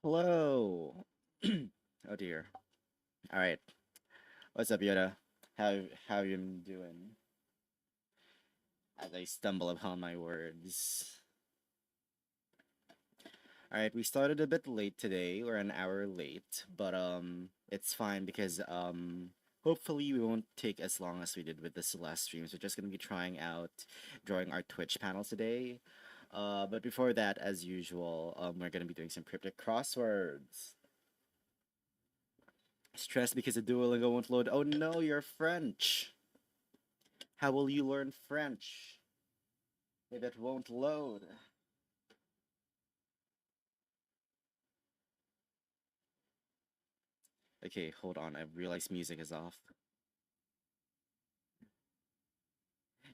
Hello. Oh dear. All right. What's up, Yoda? How you been doing? As I stumble upon my words. All right, we started a bit late today. We're an hour late, but it's fine because hopefully we won't take as long as we did with the Celeste streams. We're just gonna be trying out drawing our Twitch panel today. But before that, as usual, we're gonna be doing some cryptic crosswords. Stressed because the Duolingo won't load. Oh no, you're French. How will you learn French if it won't load? Okay, hold on. I realize music is off.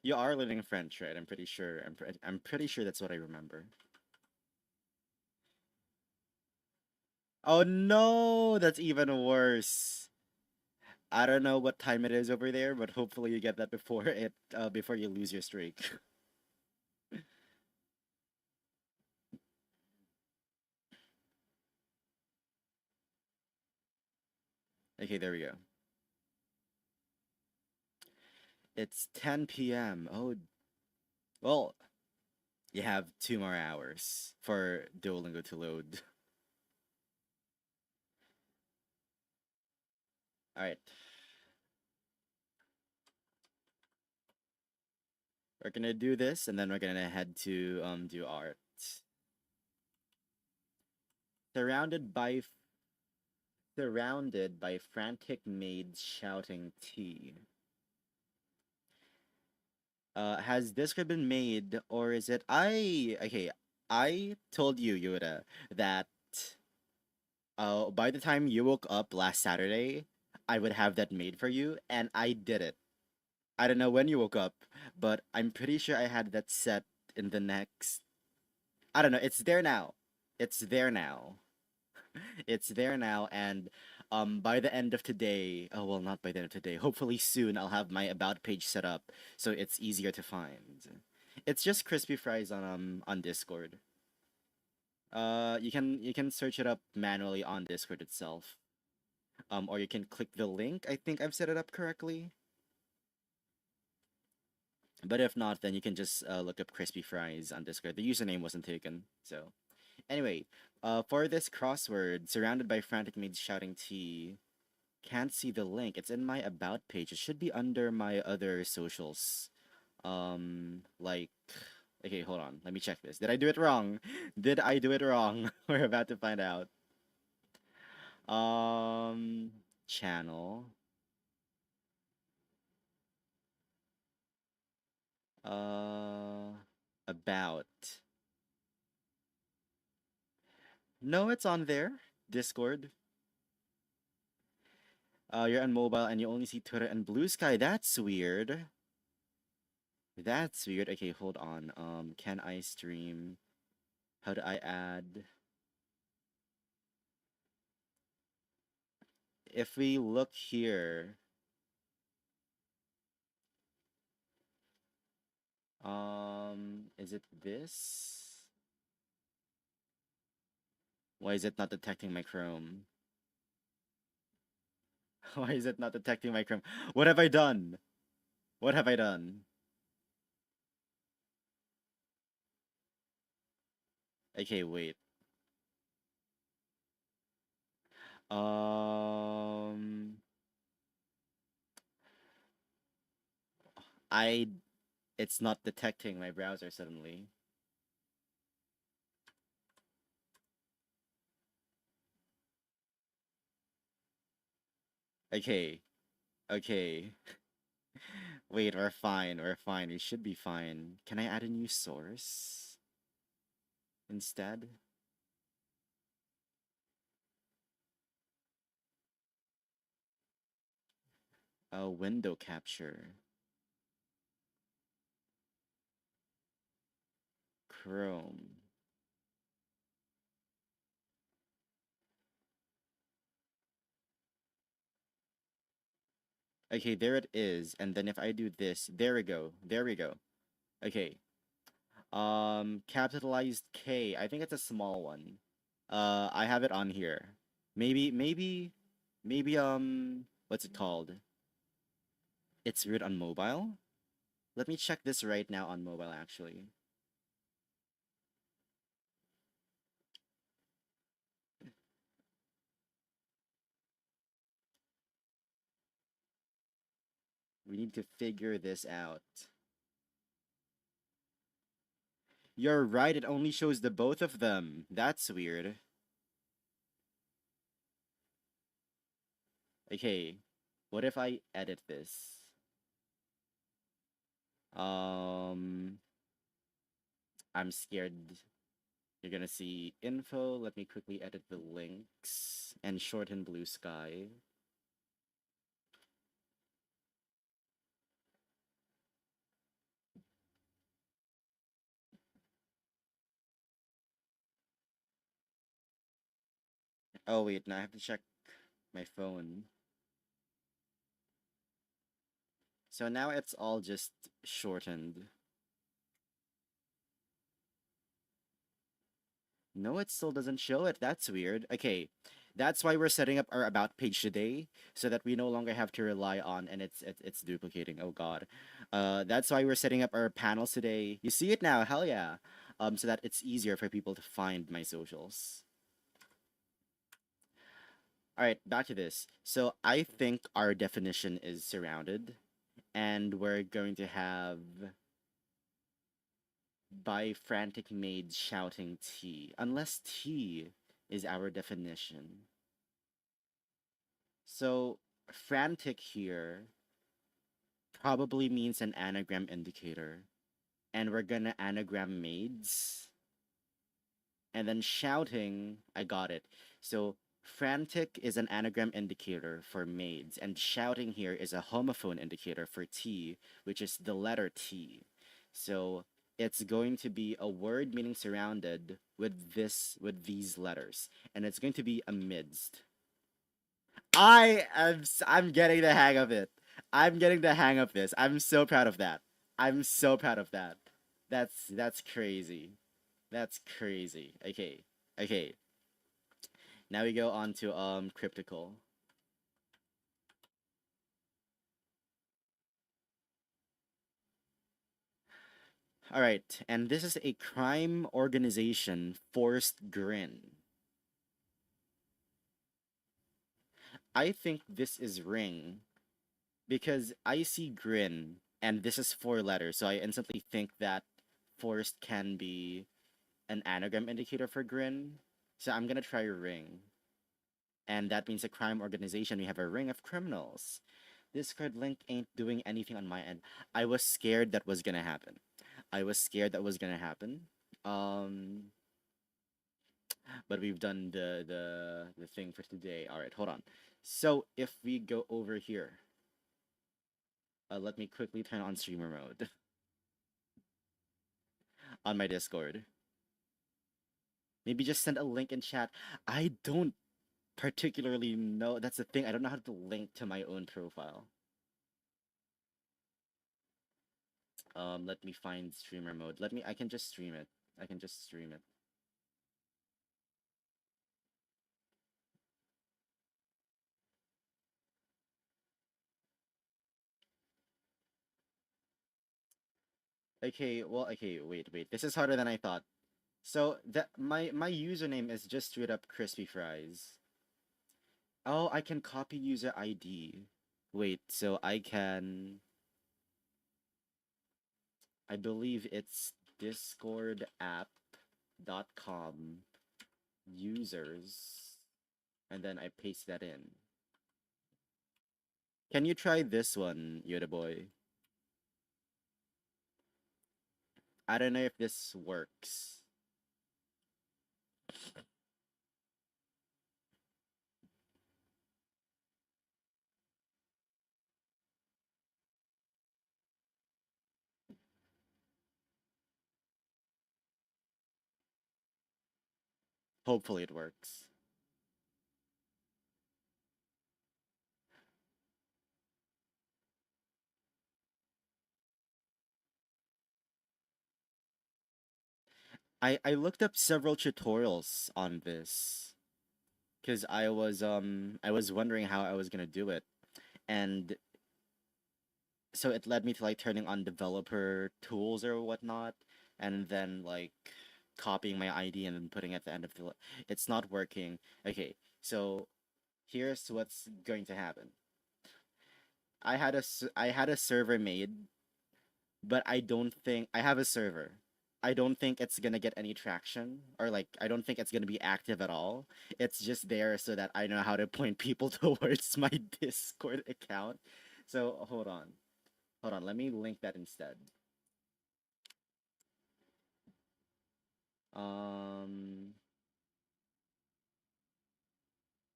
You are learning French, right? I'm pretty sure. I'm pretty sure that's what I remember. Oh no, that's even worse. I don't know what time it is over there, but hopefully you get that before you lose your streak. Okay, there we go. It's 10 p.m. Oh, well, you have 2 more hours for Duolingo to load. All right. We're gonna do this, and then we're gonna head to do art. Surrounded by surrounded by frantic maids shouting tea. Has this could been made, or is it I? Okay, I told you, Yoda, that by the time you woke up last Saturday, I would have that made for you, and I did it. I don't know when you woke up, but I'm pretty sure I had that set in the next. I don't know. It's there now. It's there now. It's there now, and by the end of today, oh well, not by the end of today. Hopefully soon, I'll have my about page set up so it's easier to find. It's just crispy fries on Discord. You can search it up manually on Discord itself. Or you can click the link. I think I've set it up correctly. But if not, then you can just look up crispy fries on Discord. The username wasn't taken, so anyway. For this crossword, surrounded by frantic maids shouting tea. Can't see the link. It's in my about page. It should be under my other socials. Like, okay, hold on. Let me check this. Did I do it wrong? Did I do it wrong? We're about to find out. Channel. Uh, about. No, it's on there. Discord. You're on mobile and you only see Twitter and Blue Sky. That's weird. That's weird. Okay, hold on. Can I stream? How do I add? If we look here, is it this? Why is it not detecting my Chrome? Why is it not detecting my Chrome? What have I done? What have I done? Okay, wait. Um, I, it's not detecting my browser suddenly. Okay, okay. Wait, we're fine, we're fine. We should be fine. Can I add a new source instead? Window capture. Chrome. Okay, there it is. And then if I do this, there we go. There we go. Okay. Capitalized K. I think it's a small one. I have it on here. Maybe what's it called? It's weird on mobile. Let me check this right now on mobile actually. We need to figure this out. You're right, it only shows the both of them. That's weird. Okay, what if I edit this? Um, I'm scared you're gonna see info. Let me quickly edit the links and shorten blue sky. Oh wait, now I have to check my phone. So now it's all just shortened. No, it still doesn't show it. That's weird. Okay, that's why we're setting up our about page today, so that we no longer have to rely on and it's duplicating. Oh God, that's why we're setting up our panels today. You see it now? Hell yeah. So that it's easier for people to find my socials. All right, back to this. So I think our definition is surrounded, and we're going to have by frantic maids shouting tea, unless tea is our definition. So frantic here probably means an anagram indicator, and we're gonna anagram maids. And then shouting, I got it. So frantic is an anagram indicator for maids, and shouting here is a homophone indicator for T, which is the letter T. So it's going to be a word meaning surrounded with these letters, and it's going to be amidst. I'm getting the hang of it. I'm getting the hang of this. I'm so proud of that. I'm so proud of that. That's crazy. That's crazy. Okay. Okay. Now we go on to cryptical. All right, and this is a crime organization forced grin. I think this is ring because I see grin and this is four letters, so I instantly think that forced can be an anagram indicator for grin. So I'm gonna try ring. And that means a crime organization. We have a ring of criminals. Discord link ain't doing anything on my end. I was scared that was gonna happen. I was scared that was gonna happen. Um, but we've done the thing for today. All right, hold on. So if we go over here, let me quickly turn on streamer mode on my Discord. Maybe just send a link in chat. I don't particularly know. That's the thing. I don't know how to link to my own profile. Let me find streamer mode. I can just stream it. I can just stream it. Okay, well, okay, wait. This is harder than I thought. So that my username is just straight up crispy fries. Oh, I can copy user ID. Wait, so I believe it's discordapp.com users, and then I paste that in. Can you try this one, Yoda boy? I don't know if this works. Hopefully it works. I looked up several tutorials on this because I was wondering how I was gonna do it, and so it led me to like turning on developer tools or whatnot, and then like copying my ID and then putting at the end of the. It's not working. Okay, so here's what's going to happen. I had a server made, but I don't think I have a server. I don't think it's gonna get any traction, or like I don't think it's gonna be active at all. It's just there so that I know how to point people towards my Discord account. So hold on. Let me link that instead. Um,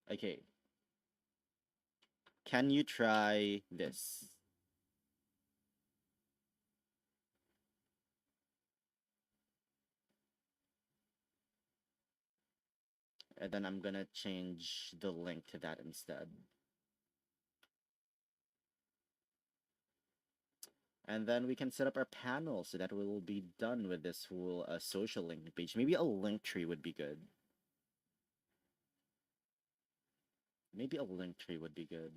okay. Can you try this? And then I'm gonna change the link to that instead. And then we can set up our panel so that we will be done with this whole social link page. Maybe a link tree would be good. Maybe a link tree would be good.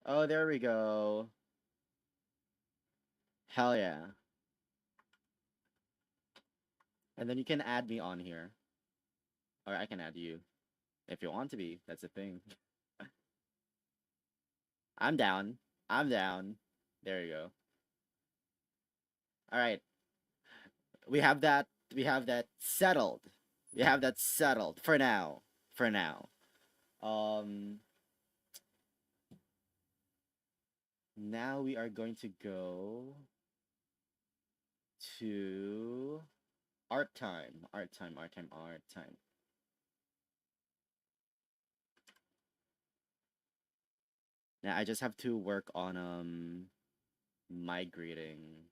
Oh, there we go. Hell yeah. And then you can add me on here. Or I can add you. If you want to be. That's the thing. I'm down. I'm down. There you go. Alright. We have that we have that settled. We have that settled for now. For now. Um Now we are going to go to art time. Art time, art time, art time. Now I just have to work on migrating.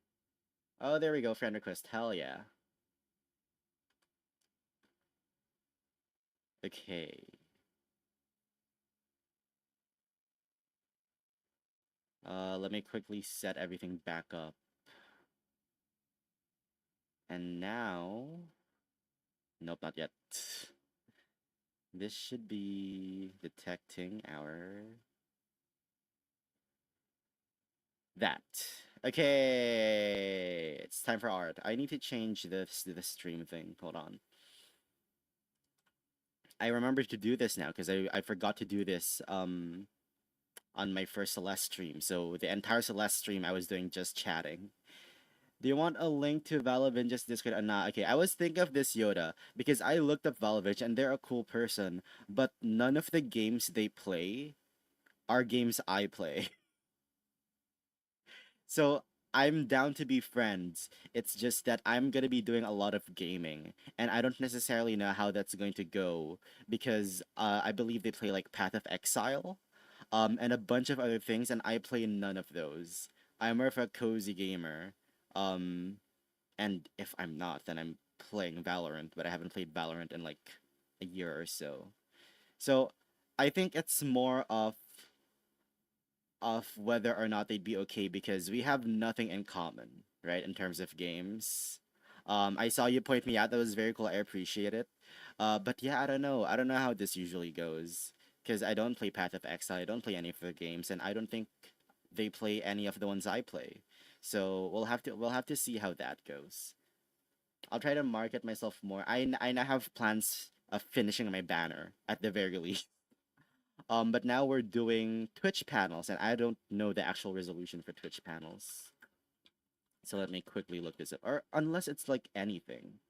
Oh, there we go, friend request. Hell yeah. Okay. Let me quickly set everything back up. And now, nope, not yet. This should be detecting our that. Okay, it's time for art. I need to change this to the stream thing. Hold on. I remember to do this now because I forgot to do this on my first Celeste stream. So the entire Celeste stream I was doing just chatting. Do you want a link to Valavinja's Discord or not? Okay, I was thinking of this Yoda because I looked up Valavinj and they're a cool person, but none of the games they play are games I play. So I'm down to be friends. It's just that I'm gonna be doing a lot of gaming, and I don't necessarily know how that's going to go because I believe they play like Path of Exile, and a bunch of other things, and I play none of those. I'm more of a cozy gamer, um, and if I'm not, then I'm playing Valorant, but I haven't played Valorant in like a year or so. So I think it's more of whether or not they'd be okay because we have nothing in common, right, in terms of games. I saw you point me out. That was very cool. I appreciate it. But yeah, I don't know. I don't know how this usually goes because I don't play Path of Exile. I don't play any of the games, and I don't think they play any of the ones I play. So we'll have to see how that goes. I'll try to market myself more. I now have plans of finishing my banner at the very least. But now we're doing Twitch panels, and I don't know the actual resolution for Twitch panels. So let me quickly look this up. Or unless it's like anything.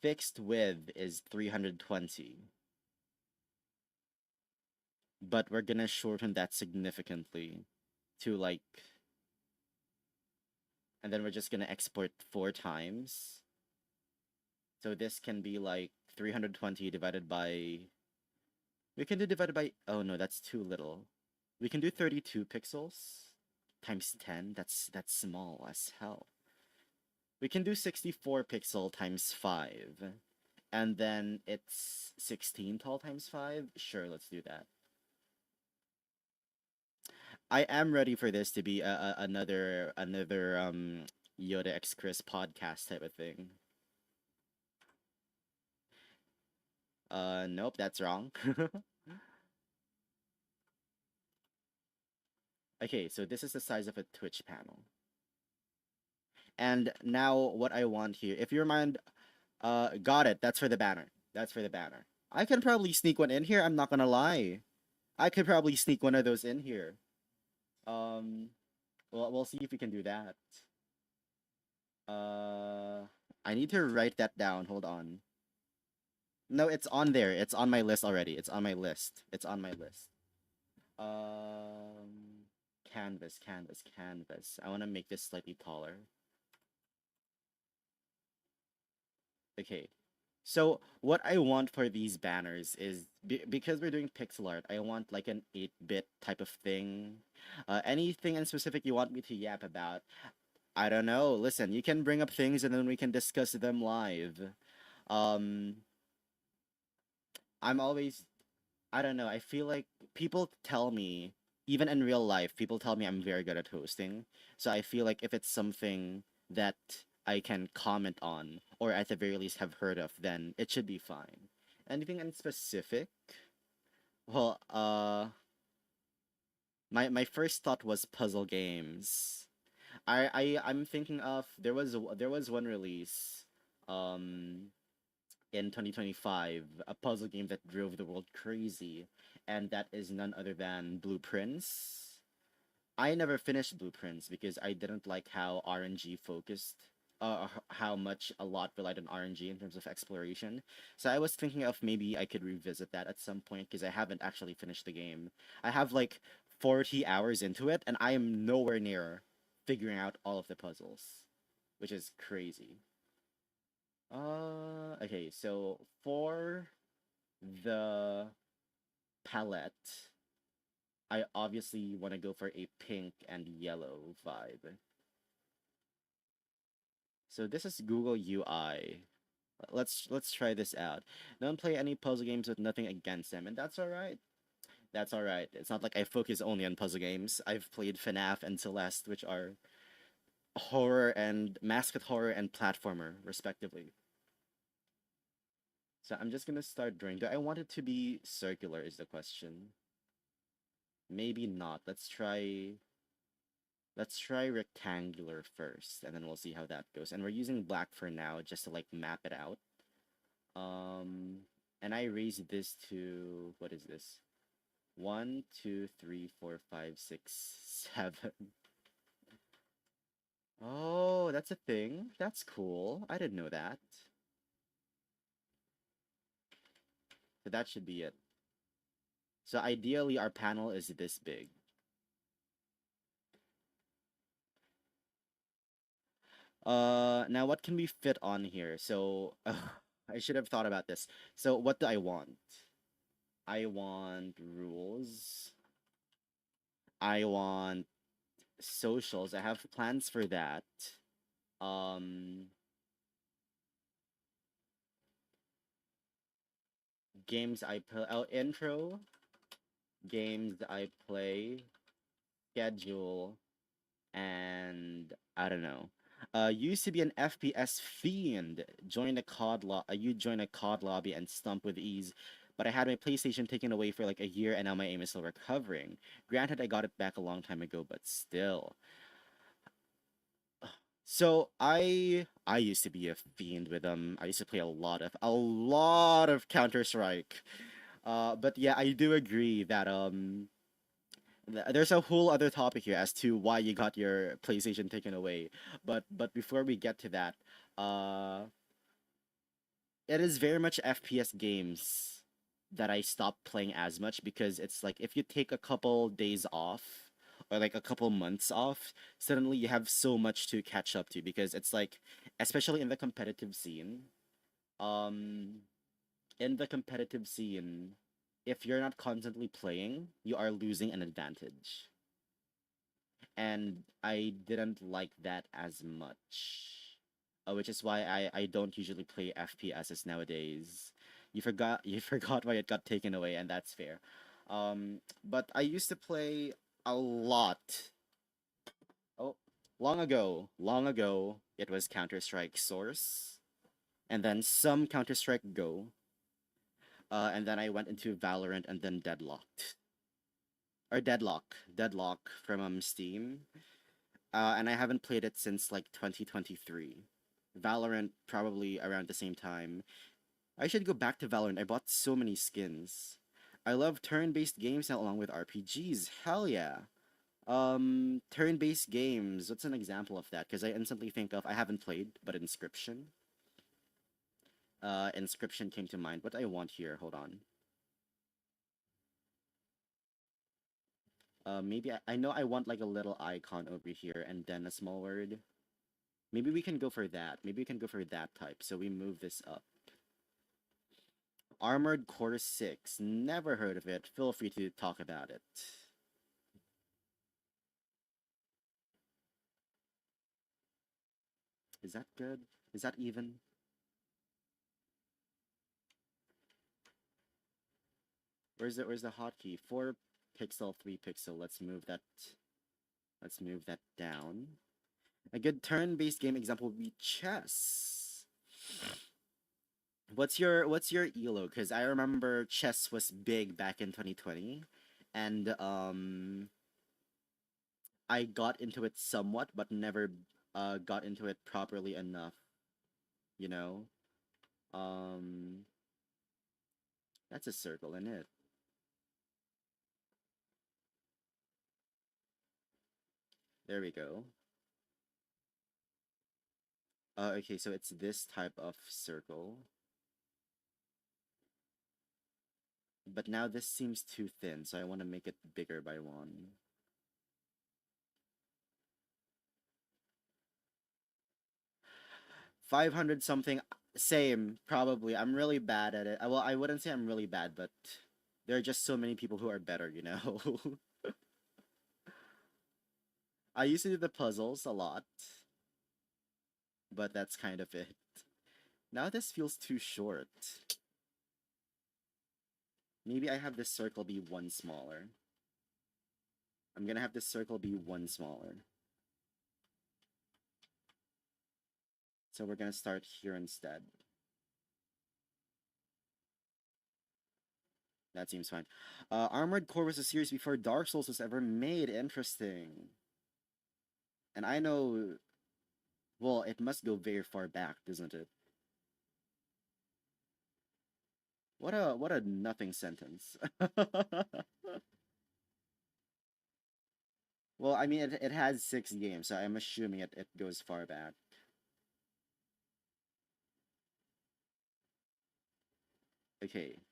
Fixed width is 320. But we're gonna shorten that significantly to like, and then we're just gonna export 4 times. So this can be like 320 divided by We can do divided by, oh no, that's too little. We can do 32 pixels times 10. That's small as hell. We can do 64 pixel times 5. And then it's 16 tall times 5. Sure, let's do that. I am ready for this to be another Yoda X Chris podcast type of thing. Nope, that's wrong. Okay, so this is the size of a Twitch panel. And now what I want here, if you remind, got it. That's for the banner. That's for the banner. I can probably sneak one in here. I'm not gonna lie. I could probably sneak one of those in here. Um, well, we'll see if we can do that. Uh, I need to write that down. Hold on. No, it's on there. It's on my list already. It's on my list. It's on my list. Canvas, canvas, canvas. I want to make this slightly taller. Okay. So what I want for these banners is because we're doing pixel art, I want like an 8-bit type of thing. Anything in specific you want me to yap about? I don't know. Listen, you can bring up things and then we can discuss them live. Um, I'm always, I don't know. I feel like people tell me, even in real life, people tell me I'm very good at hosting. So I feel like if it's something that I can comment on, or at the very least have heard of, then it should be fine. Anything in specific? Well, my first thought was puzzle games. I'm thinking of there was one release, um, in 2025, a puzzle game that drove the world crazy, and that is none other than Blueprints. I never finished Blueprints because I didn't like how RNG focused, how much a lot relied on RNG in terms of exploration. So I was thinking of maybe I could revisit that at some point because I haven't actually finished the game. I have like 40 hours into it, and I am nowhere near figuring out all of the puzzles, which is crazy. Okay, so for the palette, I obviously want to go for a pink and yellow vibe. So this is Google UI. Let's try this out. Don't play any puzzle games with nothing against them, and that's all right. That's all right. It's not like I focus only on puzzle games. I've played FNAF and Celeste, which are horror and mascot horror and platformer, respectively. So I'm just gonna start drawing. Do I want it to be circular is the question. Maybe not. Let's try rectangular first, and then we'll see how that goes. And we're using black for now just to like map it out. And I raised this to what is this? 1, 2, 3, 4, 5, 6, 7. Oh, that's a thing. That's cool. I didn't know that. So that should be it. So ideally, our panel is this big. Now what can we fit on here? So, I should have thought about this. So, what do I want? I want rules. I want socials. I have plans for that. Um, games I play. Oh, intro. Games I play. Schedule. And I don't know. Used to be an FPS fiend. You join a COD lobby and stump with ease. But I had my PlayStation taken away for like a year, and now my aim is still recovering. Granted, I got it back a long time ago, but still. So I used to be a fiend with them. I used to play a lot of Counter Strike. But yeah, I do agree that there's a whole other topic here as to why you got your PlayStation taken away. But before we get to that, uh, it is very much FPS games that I stopped playing as much because it's like if you take a couple days off or like a couple months off, suddenly you have so much to catch up to because it's like, especially in the competitive scene, um, in the competitive scene. if you're not constantly playing, you are losing an advantage. And I didn't like that as much. Which is why I don't usually play FPSs nowadays. You forgot why it got taken away, and that's fair. But I used to play a lot. Oh, long ago, it was Counter Strike Source, and then some Counter Strike Go, and then I went into Valorant, and then Deadlock from Steam. And I haven't played it since like 2023. Valorant probably around the same time. I should go back to Valorant. I bought so many skins. I love turn-based games along with RPGs. Hell yeah. Turn-based games. What's an example of that? Because I instantly think of I haven't played, but Inscription. Inscription came to mind. What do I want here? Hold on. Maybe I know I want like a little icon over here and then a small word. Maybe we can go for that. Maybe we can go for that type. So we move this up. Armored Core 6. Never heard of it. Feel free to talk about it. Is that good? Is that even? Where's the hotkey? 4 pixel, 3 pixel. Let's move that. Let's move that down. A good turn-based game example would be chess. What's your elo? Because I remember chess was big back in 2020, and I got into it somewhat, but never got into it properly enough. You know, um, that's a circle in it. There we go. Okay, so it's this type of circle. But now this seems too thin, so I want to make it bigger by 1. 500 something, same, probably. I'm really bad at it. Well, I wouldn't say I'm really bad, but there are just so many people who are better, you know? I used to do the puzzles a lot, but that's kind of it. Now this feels too short. Maybe I have this circle be 1 smaller. I'm gonna have this circle be 1 smaller. So we're gonna start here instead. That seems fine. Armored Core was a series before Dark Souls was ever made. Interesting. And I know, well, it must go very far back, doesn't it? What a nothing sentence. Well, I mean, it has 6 games, so I'm assuming it goes far back. Okay,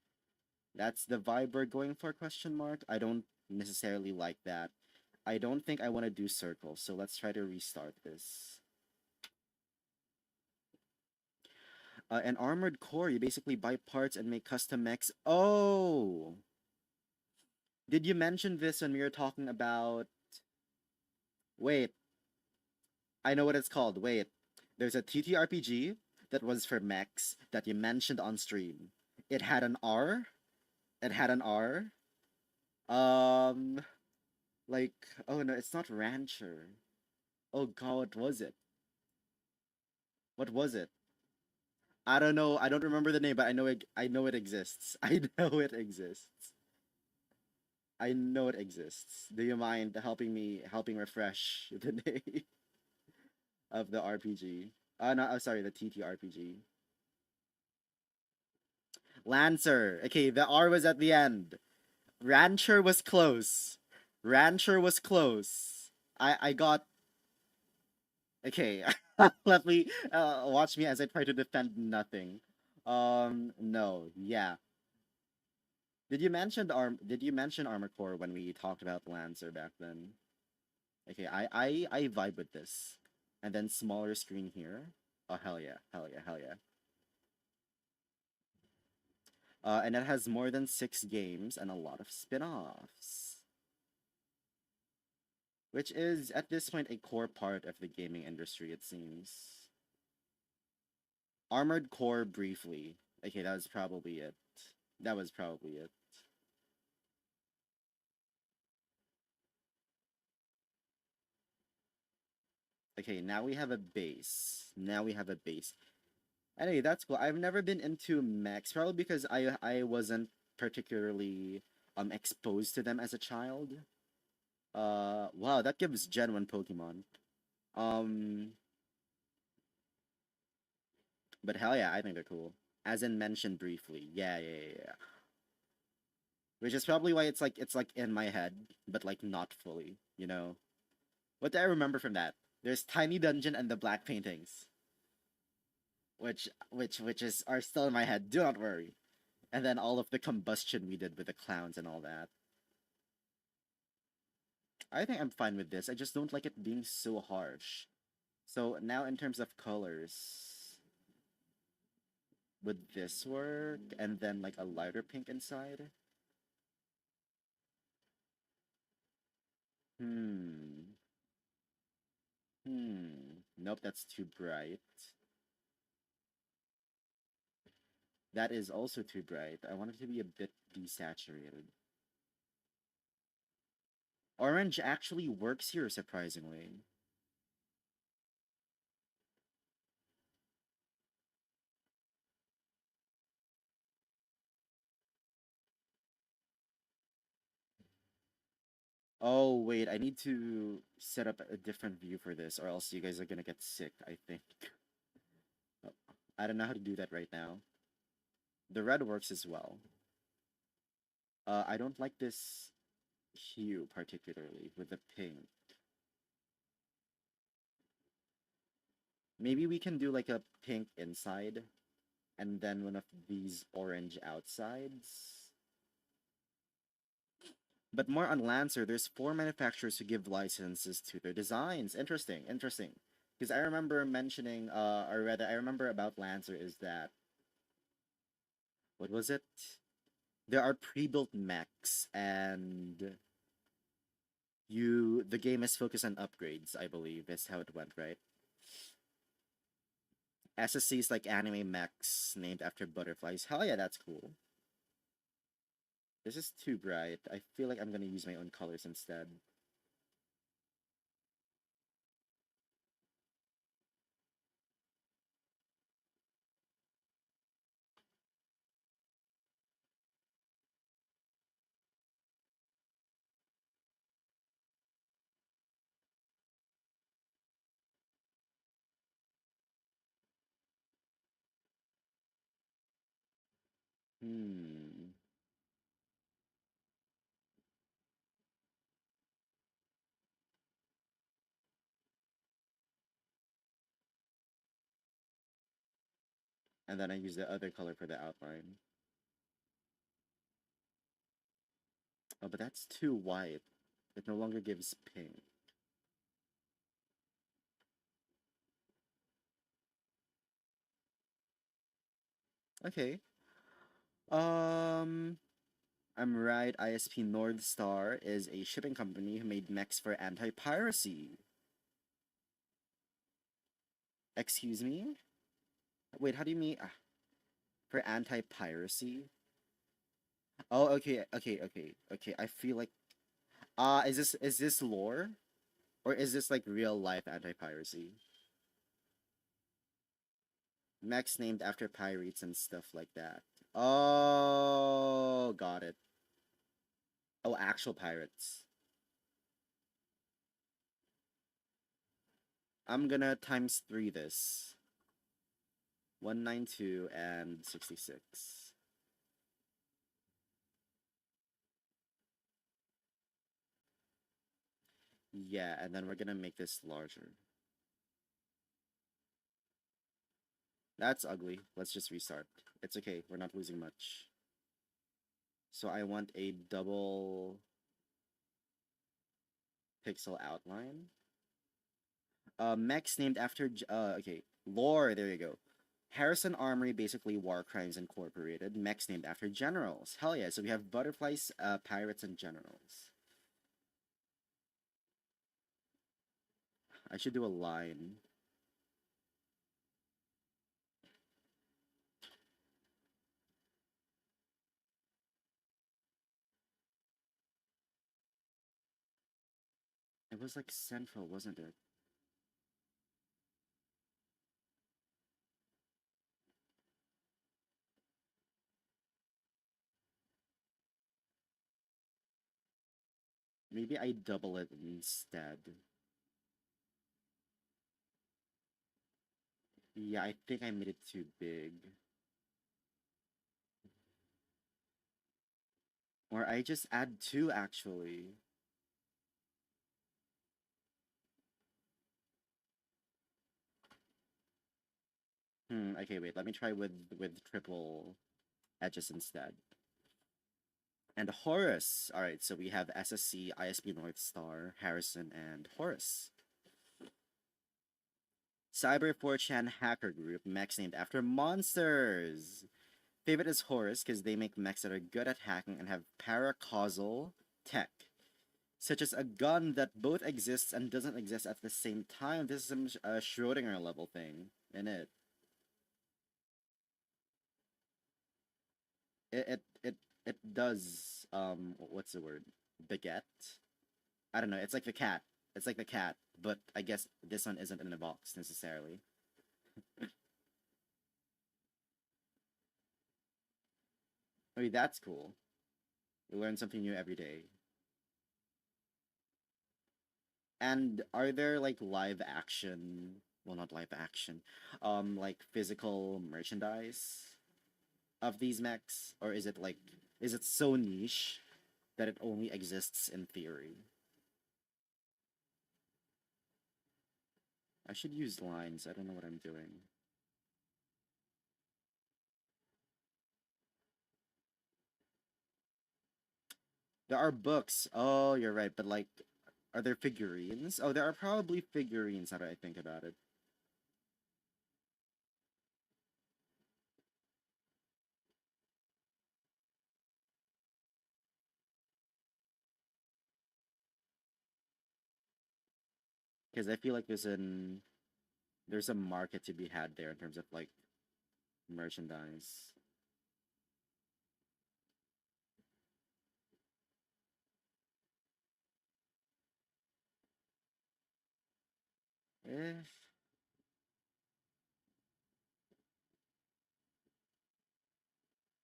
that's the vibe we're going for, question mark? I don't necessarily like that. I don't think I want to do circles, so let's try to restart this. An armored core, you basically buy parts and make custom mechs. Oh! Did you mention this when we were talking about... Wait, I know what it's called. Wait. There's a TTRPG that was for mechs that you mentioned on stream. It had an R. It had an R. Um, like, oh no, it's not Rancher. Oh god, what was it? What was it? I don't know. I don't remember the name, but I know it. I know it exists. I know it exists. I know it exists. Do you mind helping refresh the name of the RPG? No, oh, sorry, the TTRPG. Lancer. Okay, the R was at the end. Rancher was close. Rancher was close. I got. Okay, let me watch me as I try to defend nothing. No, yeah. Did you mention Armor Core when we talked about Lancer back then? Okay, I vibe with this. And then smaller screen here. Oh hell yeah, hell yeah, hell yeah. And it has more than 6 games and a lot of spin-offs, which is at this point a core part of the gaming industry, it seems. Armored Core briefly. Okay, that was probably it. That was probably it. Okay, now we have a base. Now we have a base. Anyway, that's cool. I've never been into mechs, probably because I wasn't particularly exposed to them as a child. Wow, that gives Gen 1 Pokemon. Um, but hell yeah, I think they're cool. As in mentioned briefly. Yeah, yeah, yeah, yeah. Which is probably why it's like in my head, but like not fully, you know. What do I remember from that? There's Tiny Dungeon and the Black Paintings, which is are still in my head. Do not worry. And then all of the combustion we did with the clowns and all that. I think I'm fine with this. I just don't like it being so harsh. So now in terms of colors, would this work? And then like a lighter pink inside? Hmm. Nope, that's too bright. That is also too bright. I want it to be a bit desaturated. Orange actually works here, surprisingly. Oh, wait, I need to set up a different view for this, or else you guys are gonna get sick, I think. Oh, I don't know how to do that right now. The red works as well. I don't like this hue particularly with the pink. Maybe we can do like a pink inside and then one of these orange outsides. But more on Lancer, there's 4 manufacturers who give licenses to their designs. Interesting, interesting. Because I remember mentioning, or rather, I remember about Lancer is that, what was it? There are pre-built mechs, and the game is focused on upgrades, I believe, is how it went, right? SSCs like anime mechs named after butterflies. Hell yeah, that's cool. This is too bright. I feel like I'm gonna use my own colors instead. Hmm. And then I use the other color for the outline. Oh, but that's too white. It no longer gives pink. Okay. Um, I'm right. ISP Northstar is a shipping company who made mechs for anti-piracy. Excuse me? Wait, how do you mean? For anti-piracy? Oh, okay, okay, okay, okay. I feel like, is this lore? Or is this like real life anti-piracy? Mechs named after pirates and stuff like that. Oh, got it. Oh, actual pirates. I'm gonna times 3 this. 192 and 66. Yeah, and then we're gonna make this larger. That's ugly. Let's just restart. It's okay. We're not losing much. So I want a double pixel outline. Mechs named after okay, lore. There you go. Harrison Armory, basically War Crimes Incorporated. Mechs named after generals. Hell yeah! So we have butterflies, pirates, and generals. I should do a line. It was like central, wasn't it? Maybe I double it instead. Yeah, I think I made it too big. Or I just add two actually. Okay, wait, let me try with triple edges instead. And Horus. Alright, so we have SSC, ISP North Star, Harrison, and Horus. Cyber 4chan hacker group, mechs named after monsters. Favorite is Horus because they make mechs that are good at hacking and have paracausal tech, such as a gun that both exists and doesn't exist at the same time. This is some Schrodinger level thing in it. It it it it does what's the word? Beget? I don't know. It's like the cat. It's like the cat, but I guess this one isn't in a box necessarily. I mean, that's cool. You learn something new every day. And are there like live action, well not live action, like physical merchandise of these mechs? Or is it like is it so niche that it only exists in theory? I should use lines. I don't know what I'm doing. There are books. Oh, you're right, but like are there figurines? Oh, there are probably figurines now that I think about it. Because I feel like there's a market to be had there in terms of like merchandise. Eh,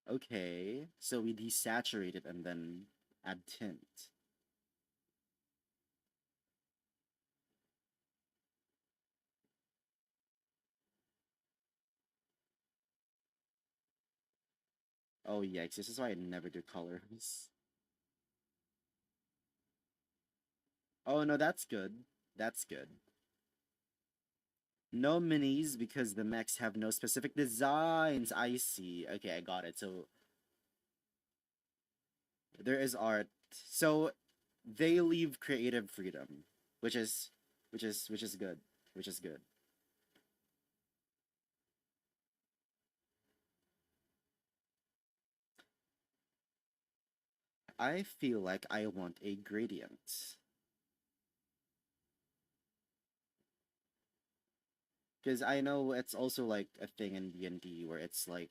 okay. So we desaturate it and then add tint. Oh yikes, this is why I never do colors. Oh no, that's good. That's good. No minis because the mechs have no specific designs. I see. Okay, I got it. So there is art. So they leave creative freedom, which is which is good. Which is good. I feel like I want a gradient. Because I know it's also like a thing in D&D where it's like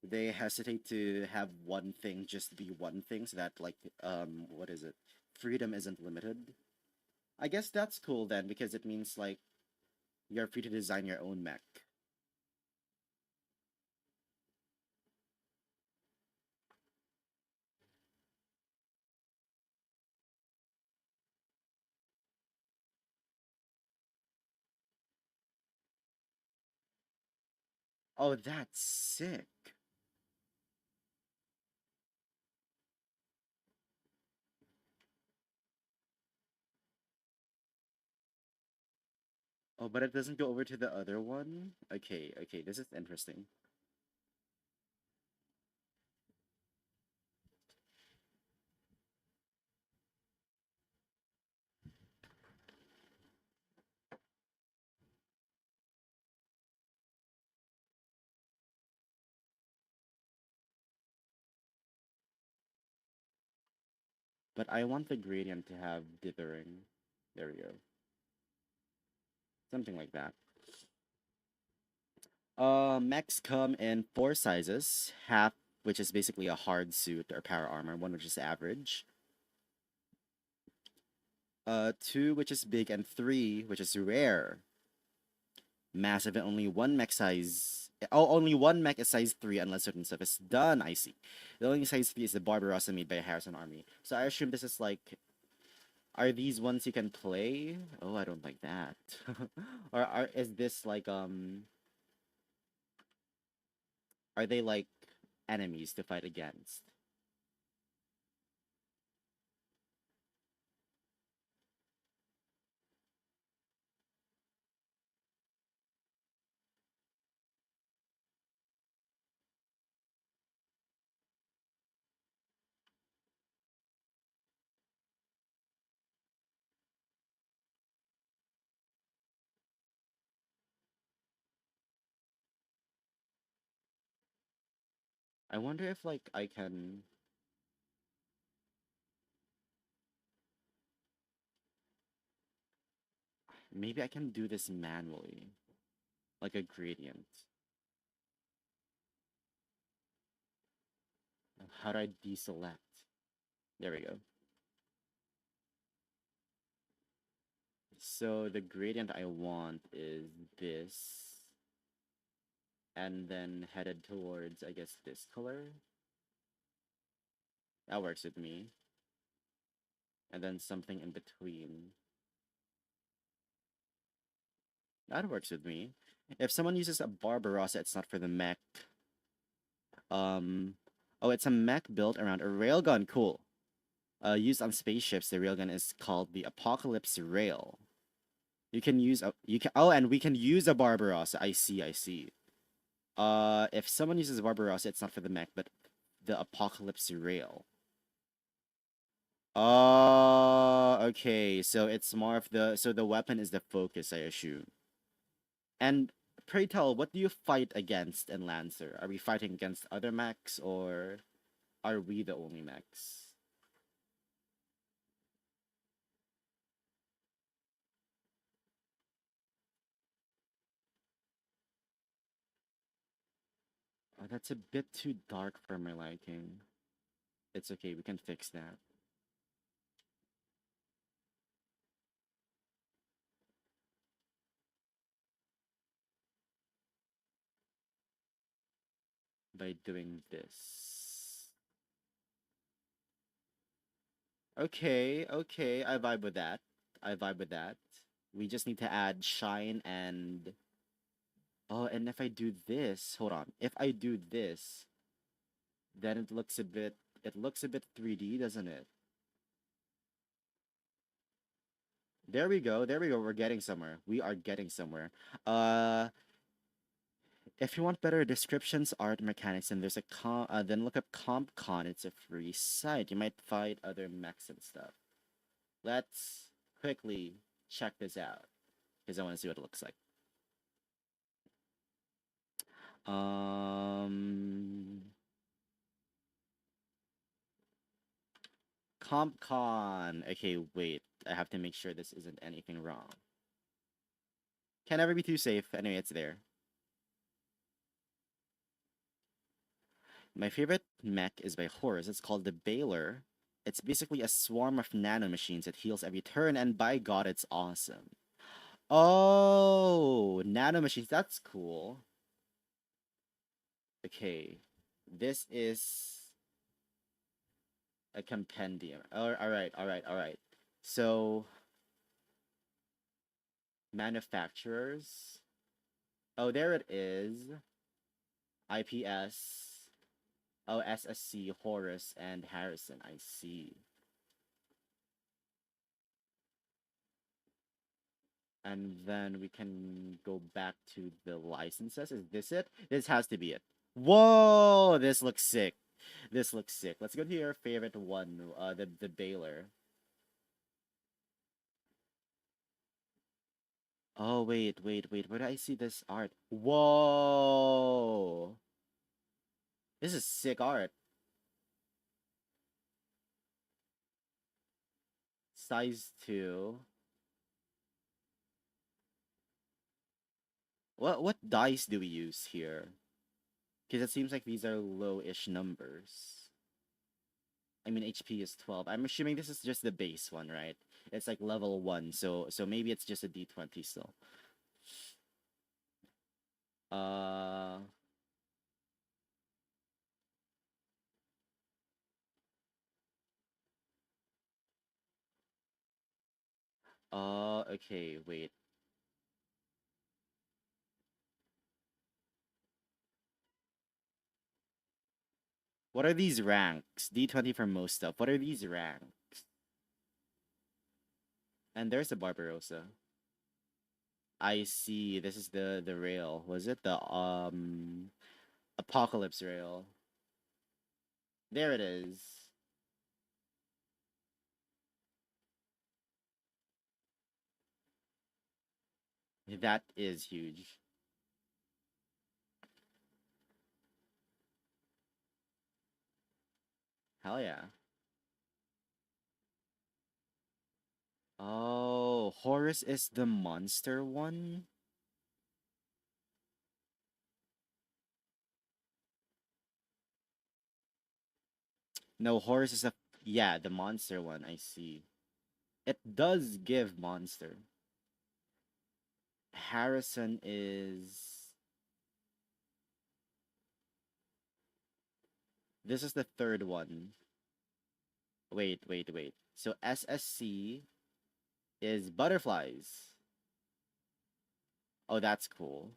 they hesitate to have one thing just be one thing so that like what is it? Freedom isn't limited. I guess that's cool then because it means like you're free to design your own mech. Oh, that's sick. Oh, but it doesn't go over to the other one? Okay, okay, this is interesting. But I want the gradient to have dithering. There we go. Something like that. Mechs come in four sizes: half, which is basically a hard suit or power armor; one, which is average; two, which is big; and three, which is rare. Massive, and only one mech size. Oh, only one mech is size 3 unless certain stuff is done. I see. The only size 3 is the Barbarossa made by Harrison Army. So I assume this is like. Are these ones you can play? Oh, I don't like that. Or is this like are they like enemies to fight against? I wonder if like I can. Maybe I can do this manually, like a gradient. How do I deselect? There we go. So the gradient I want is this, and then headed towards, I guess, this color. That works with me. And then something in between. That works with me. If someone uses a Barbarossa, it's not for the mech. Um, oh, it's a mech built around a railgun. Cool. Used on spaceships, the railgun is called the Apocalypse Rail. You can use a you can oh, and we can use a Barbarossa. I see, I see. If someone uses a Barbarossa, it's not for the mech, but the Apocalypse Rail. Oh, okay. So it's more of the weapon is the focus, I assume. And pray tell, what do you fight against in Lancer? Are we fighting against other mechs or are we the only mechs? Oh, that's a bit too dark for my liking. It's okay, we can fix that by doing this. Okay, okay, I vibe with that. I vibe with that. We just need to add shine and oh, and if I do this, hold on. If I do this, then it looks a bit 3D, doesn't it? There we go. There we go. We're getting somewhere. We are getting somewhere. Uh, if you want better descriptions, art, mechanics, and there's a then look up CompCon. It's a free site. You might find other mechs and stuff. Let's quickly check this out because I want to see what it looks like. Um, CompCon. Okay, wait. I have to make sure this isn't anything wrong. Can never be too safe. Anyway, it's there. My favorite mech is by Horus. It's called the Baylor. It's basically a swarm of nanomachines that heals every turn, and by God, it's awesome. Oh, nanomachines. That's cool. Okay, this is a compendium. All right, all right, all right. So, manufacturers. Oh, there it is. IPS. Oh, SSC, Horus, and Harrison. I see. And then we can go back to the licenses. Is this it? This has to be it. Whoa, this looks sick. This looks sick. Let's go to your favorite one, the Baylor. Oh, wait, wait, wait. Where do I see this art? Whoa. This is sick art. size 2. What dice do we use here? Because it seems like these are low-ish numbers. I mean, HP is 12. I'm assuming this is just the base one, right? It's like level 1, so maybe it's just a D20 still. Uh... okay, wait. What are these ranks? D20 for most stuff. What are these ranks? And there's a Barbarossa. I see. This is the rail. Was it the Apocalypse rail? There it is. That is huge. Hell yeah. Oh, Horus is the monster one? No, Horus is a yeah, the monster one, I see. It does give monster. Harrison is this is the third one. Wait. So SSC is butterflies. Oh, that's cool.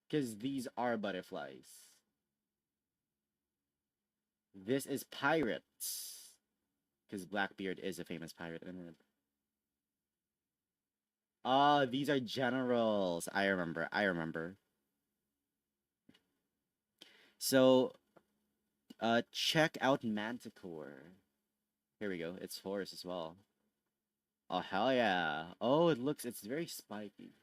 Because these are butterflies. This is pirates. Because Blackbeard is a famous pirate. Ah, these are generals. I remember. So, check out Manticore. Here we go. It's Horus as well. Oh, hell yeah. Oh, it's very spiky.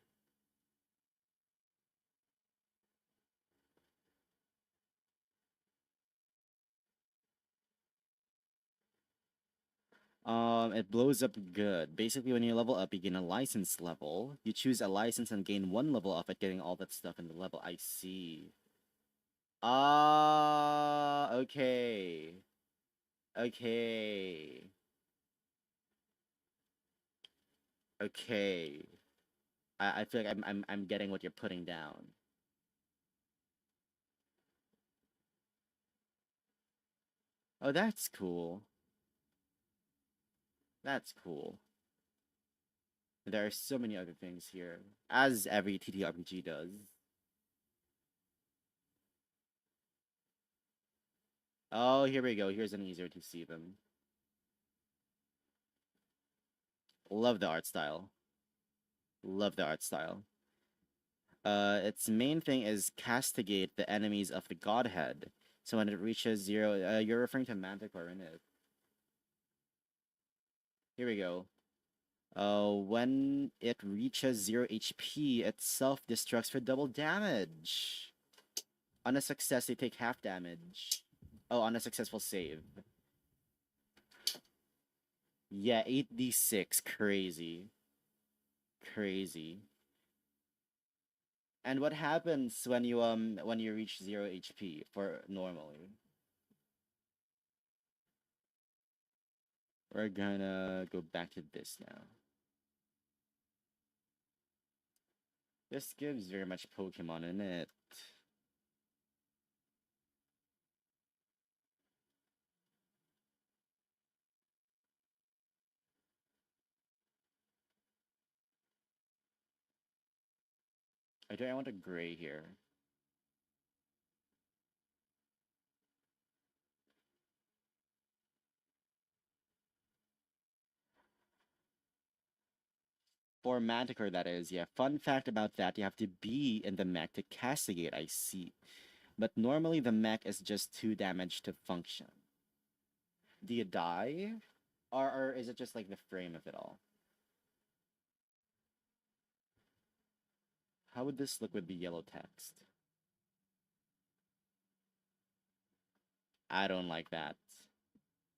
It blows up good. Basically, when you level up, you gain a license level. You choose a license and gain one level off it, getting all that stuff in the level. I see. Ah, okay. Okay. Okay. I feel like I'm getting what you're putting down. Oh, that's cool. That's cool. There are so many other things here, as every TTRPG does. Oh, here we go. Here's an easier to see them. Love the art style. Love the art style. Its main thing is castigate the enemies of the Godhead. So when it reaches 0, you're referring to Manticore, isn't it? Here we go. When it reaches 0 HP, it self-destructs for double damage. On a success, they take half damage. Oh, on a successful save. Yeah, 8d6. Crazy. Crazy. And what happens when you reach 0 HP for normally? We're gonna go back to this now. This gives very much Pokemon in it. I want a gray here. For Manticore, that is, yeah. Fun fact about that, you have to be in the mech to castigate, I see. But normally the mech is just 2 damage to function. Do you die? Or is it just like the frame of it all? How would this look with the yellow text? I don't like that.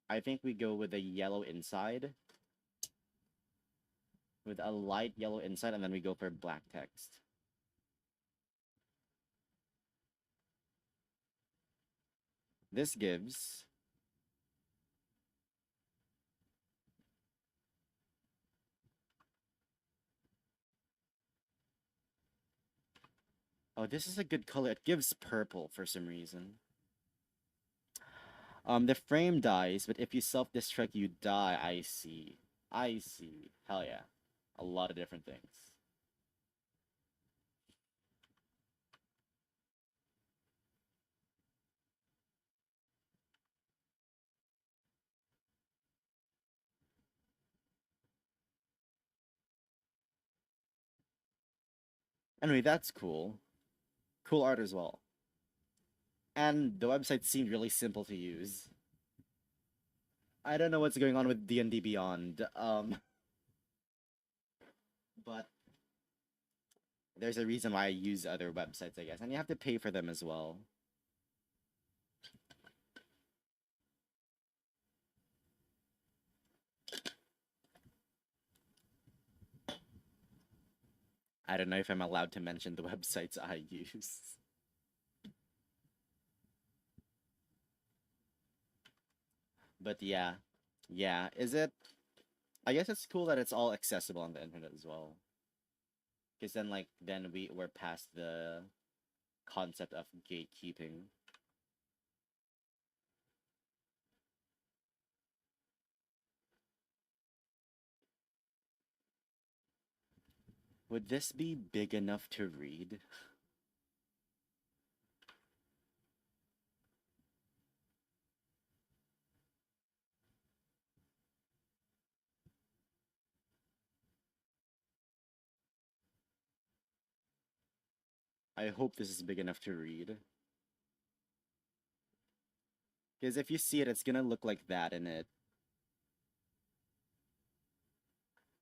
I think we go with a yellow inside, with a light yellow inside, and then we go for black text. This gives oh, this is a good color. It gives purple for some reason. The frame dies, but if you self-destruct, you die. I see. I see. Hell yeah. A lot of different things. Anyway, that's cool. Cool art as well. And the website seemed really simple to use. I don't know what's going on with D&D Beyond, but there's a reason why I use other websites, I guess, and you have to pay for them as well. I don't know if I'm allowed to mention the websites I use. But yeah. Yeah, is it? I guess it's cool that it's all accessible on the internet as well. Because then, like, then we're past the concept of gatekeeping. Would this be big enough to read? I hope this is big enough to read. Because if you see it, it's gonna look like that in it.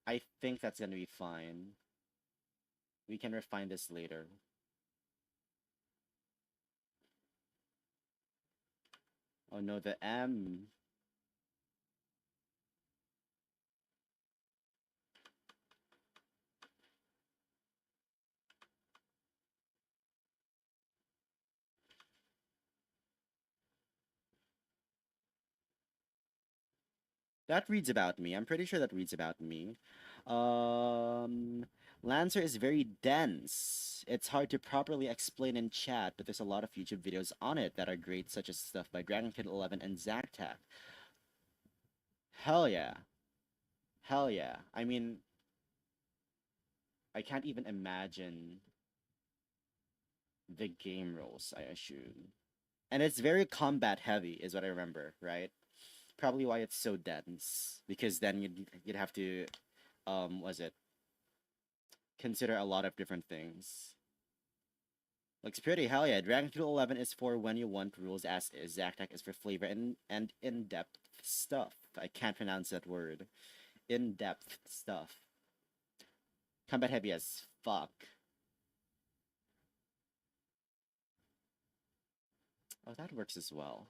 I think that's gonna be fine. We can refine this later. Oh no, the M. That reads about me. I'm pretty sure that reads about me. Um, Lancer is very dense. It's hard to properly explain in chat, but there's a lot of YouTube videos on it that are great, such as stuff by Dragon Kid 11 and Zactac. Hell yeah. Hell yeah. I mean, I can't even imagine the game rules, I assume. And it's very combat heavy, is what I remember, right? Probably why it's so dense. Because then you'd have to was it consider a lot of different things. Looks pretty, hell yeah. Dragon Quest 11 is for when you want rules, as is Zactac is for flavor and in-depth stuff. I can't pronounce that word. In-depth stuff. Combat heavy as fuck. Oh, that works as well.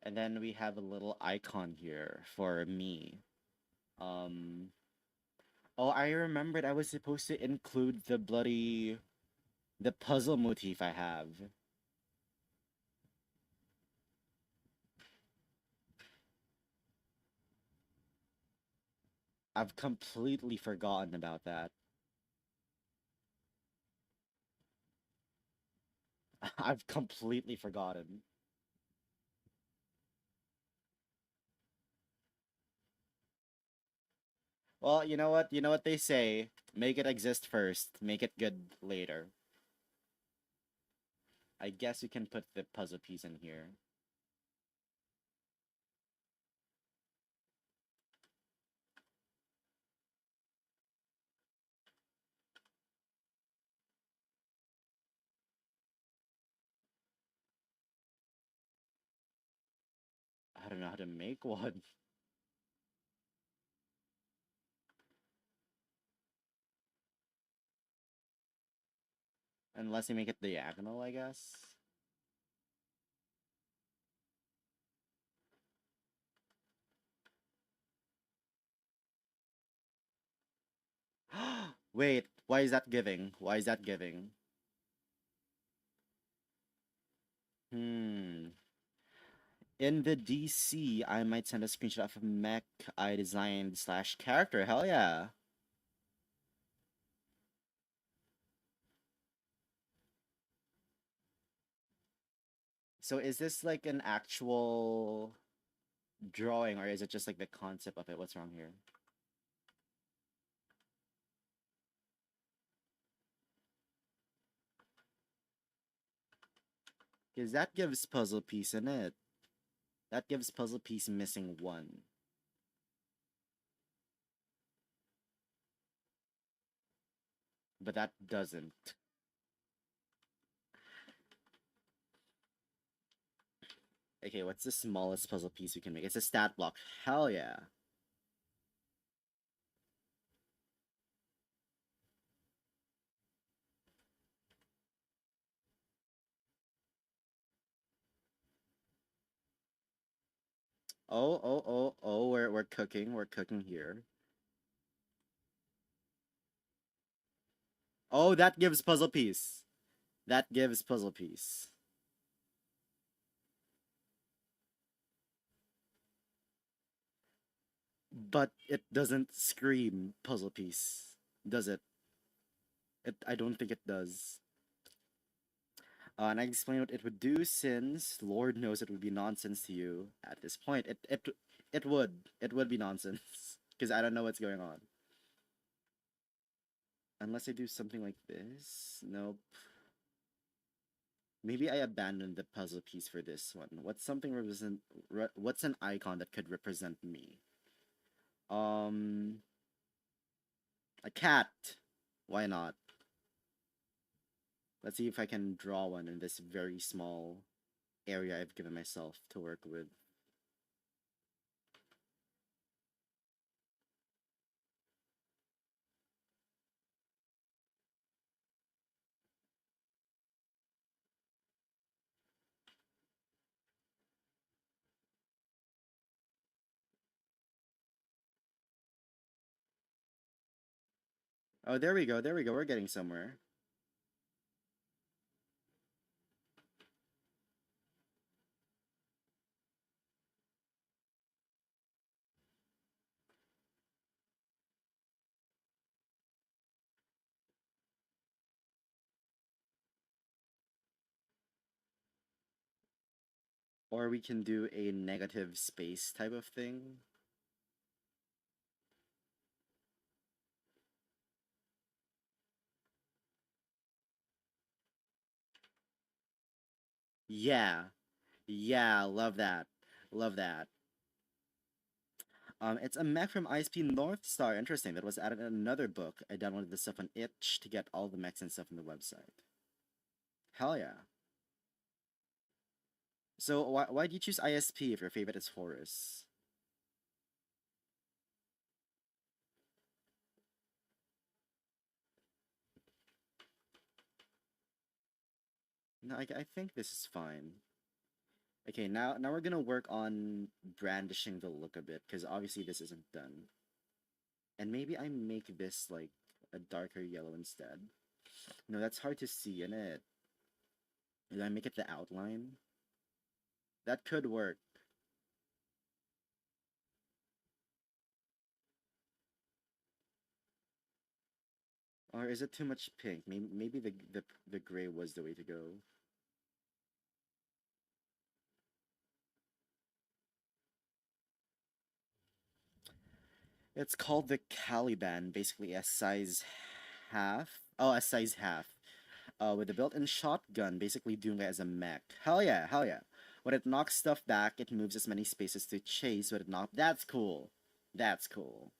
And then we have a little icon here for me. Um, oh, I remembered I was supposed to include the puzzle motif I have. I've completely forgotten about that. I've completely forgotten. Well, you know what? You know what they say? Make it exist first, make it good later. I guess you can put the puzzle piece in here. don't know how to make one. Unless you make it diagonal, I guess. Wait, why is that giving? Why is that giving? Hmm. In the DC, I might send a screenshot of a mech I designed slash character. Hell yeah. So is this like an actual drawing or is it just like the concept of it? What's wrong here? Because that gives puzzle piece in it. That gives puzzle piece missing one. But that doesn't. Okay, what's the smallest puzzle piece we can make? It's a stat block. Hell yeah. Oh, we're cooking. We're cooking here. Oh, that gives puzzle piece. That gives puzzle piece. But it doesn't scream puzzle piece, does it? I don't think it does. And I explained what it would do since Lord knows it would be nonsense to you at this point. It would be nonsense because I don't know what's going on. Unless I do something like this. Nope. Maybe I abandoned the puzzle piece for this one. What's an icon that could represent me? Um, a cat. Why not? Let's see if I can draw one in this very small area I've given myself to work with. Oh, there we go. There we go. We're getting somewhere. Or we can do a negative space type of thing. Yeah. Yeah, love that. Love that. It's a mech from ISP North Star. Interesting. That was added in another book. I downloaded this stuff on itch to get all the mechs and stuff on the website. Hell yeah. So why do you choose ISP if your favorite is Horus? No, I think this is fine. Okay, now we're gonna work on brandishing the look a bit, because obviously this isn't done. And maybe I make this like a darker yellow instead. No, that's hard to see in it. Do I make it the outline? That could work. Or is it too much pink? Maybe the gray was the way to go. It's called the Caliban, basically a size half. Oh, a size half. With a built-in shotgun, basically doing it as a mech. Hell yeah, hell yeah. When it knocks stuff back, it moves as many spaces to chase. When it knock, that's cool. That's cool.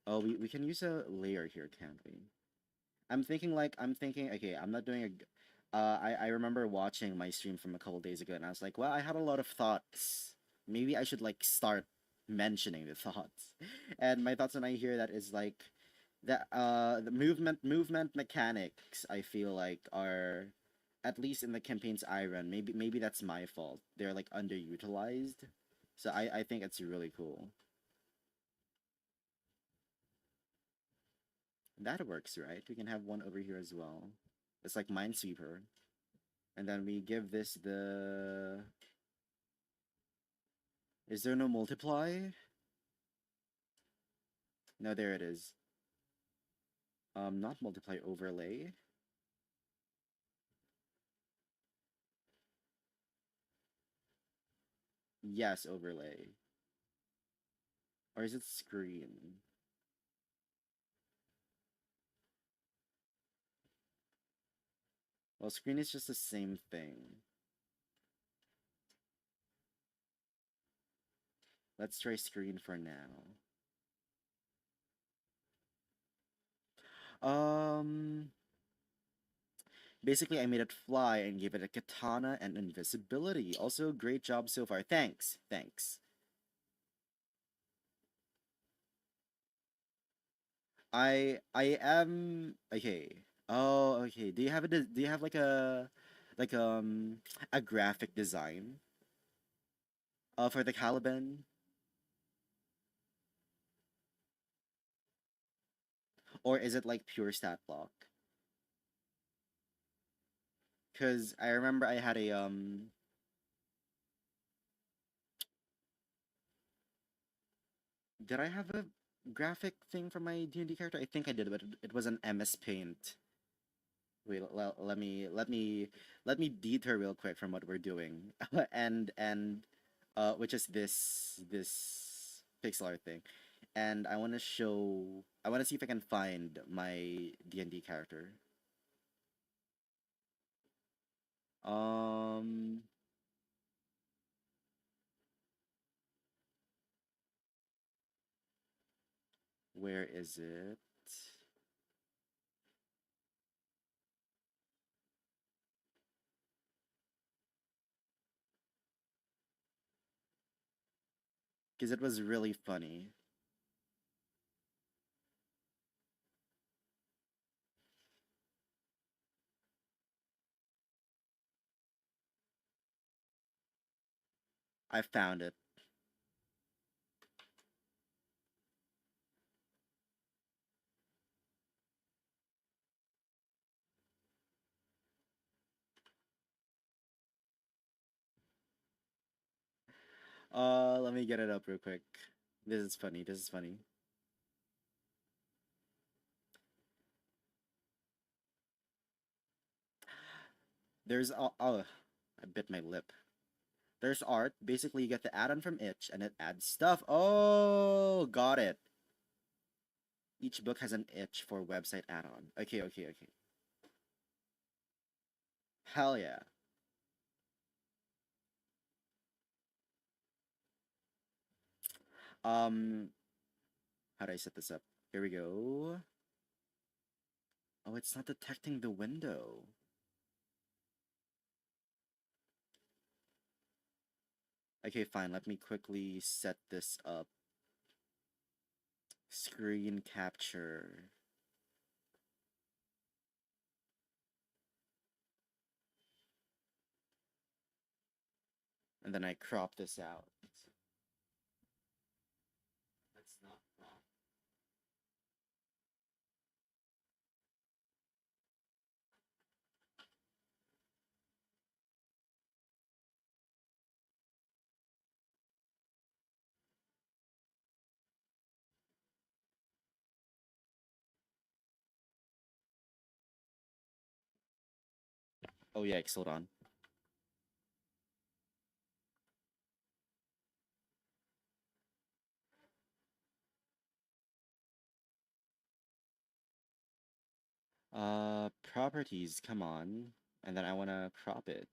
Oh, we can use a layer here, can't we? I'm thinking, okay, I'm not doing a. I remember watching my stream from a couple days ago, and I was like, well, I had a lot of thoughts. Maybe I should like start mentioning the thoughts. And my thoughts when I hear that is like the movement mechanics. I feel like are at least in the campaigns I run. Maybe that's my fault. They're like underutilized. So I think it's really cool. That works, right? We can have one over here as well. It's like Minesweeper. And then we give this the... Is there no multiply? No, there it is. Not multiply, overlay. Yes, overlay. Or is it screen? Well, screen is just the same thing. Let's try screen for now. Um, Basically, I made it fly and gave it a katana and invisibility. Also, great job so far. Thanks. Thanks. I am okay. Oh, okay. Do you have do you have like a graphic design for the Caliban, or is it like pure stat block? Cuz I remember I had a did I have a graphic thing for my D&D character? I think I did, but it was an MS Paint. Wait, let me detour real quick from what we're doing, and which is this pixel art thing, and I want to show. I want to see if I can find my D&D character. Um, where is it? Because it was really funny. I found it. Let me get it up real quick. This is funny. This is funny. There's oh, I bit my lip. There's art. Basically, you get the add-on from Itch, and it adds stuff. Oh, got it. Each book has an Itch for website add-on. Okay, okay, okay. Hell yeah. Um, how do I set this up? Here we go. Oh, it's not detecting the window. Okay, fine. Let me quickly set this up. Screen capture. And then I crop this out. Let's not crop. Oh, yikes, hold on. Properties, come on. And then I want to crop it.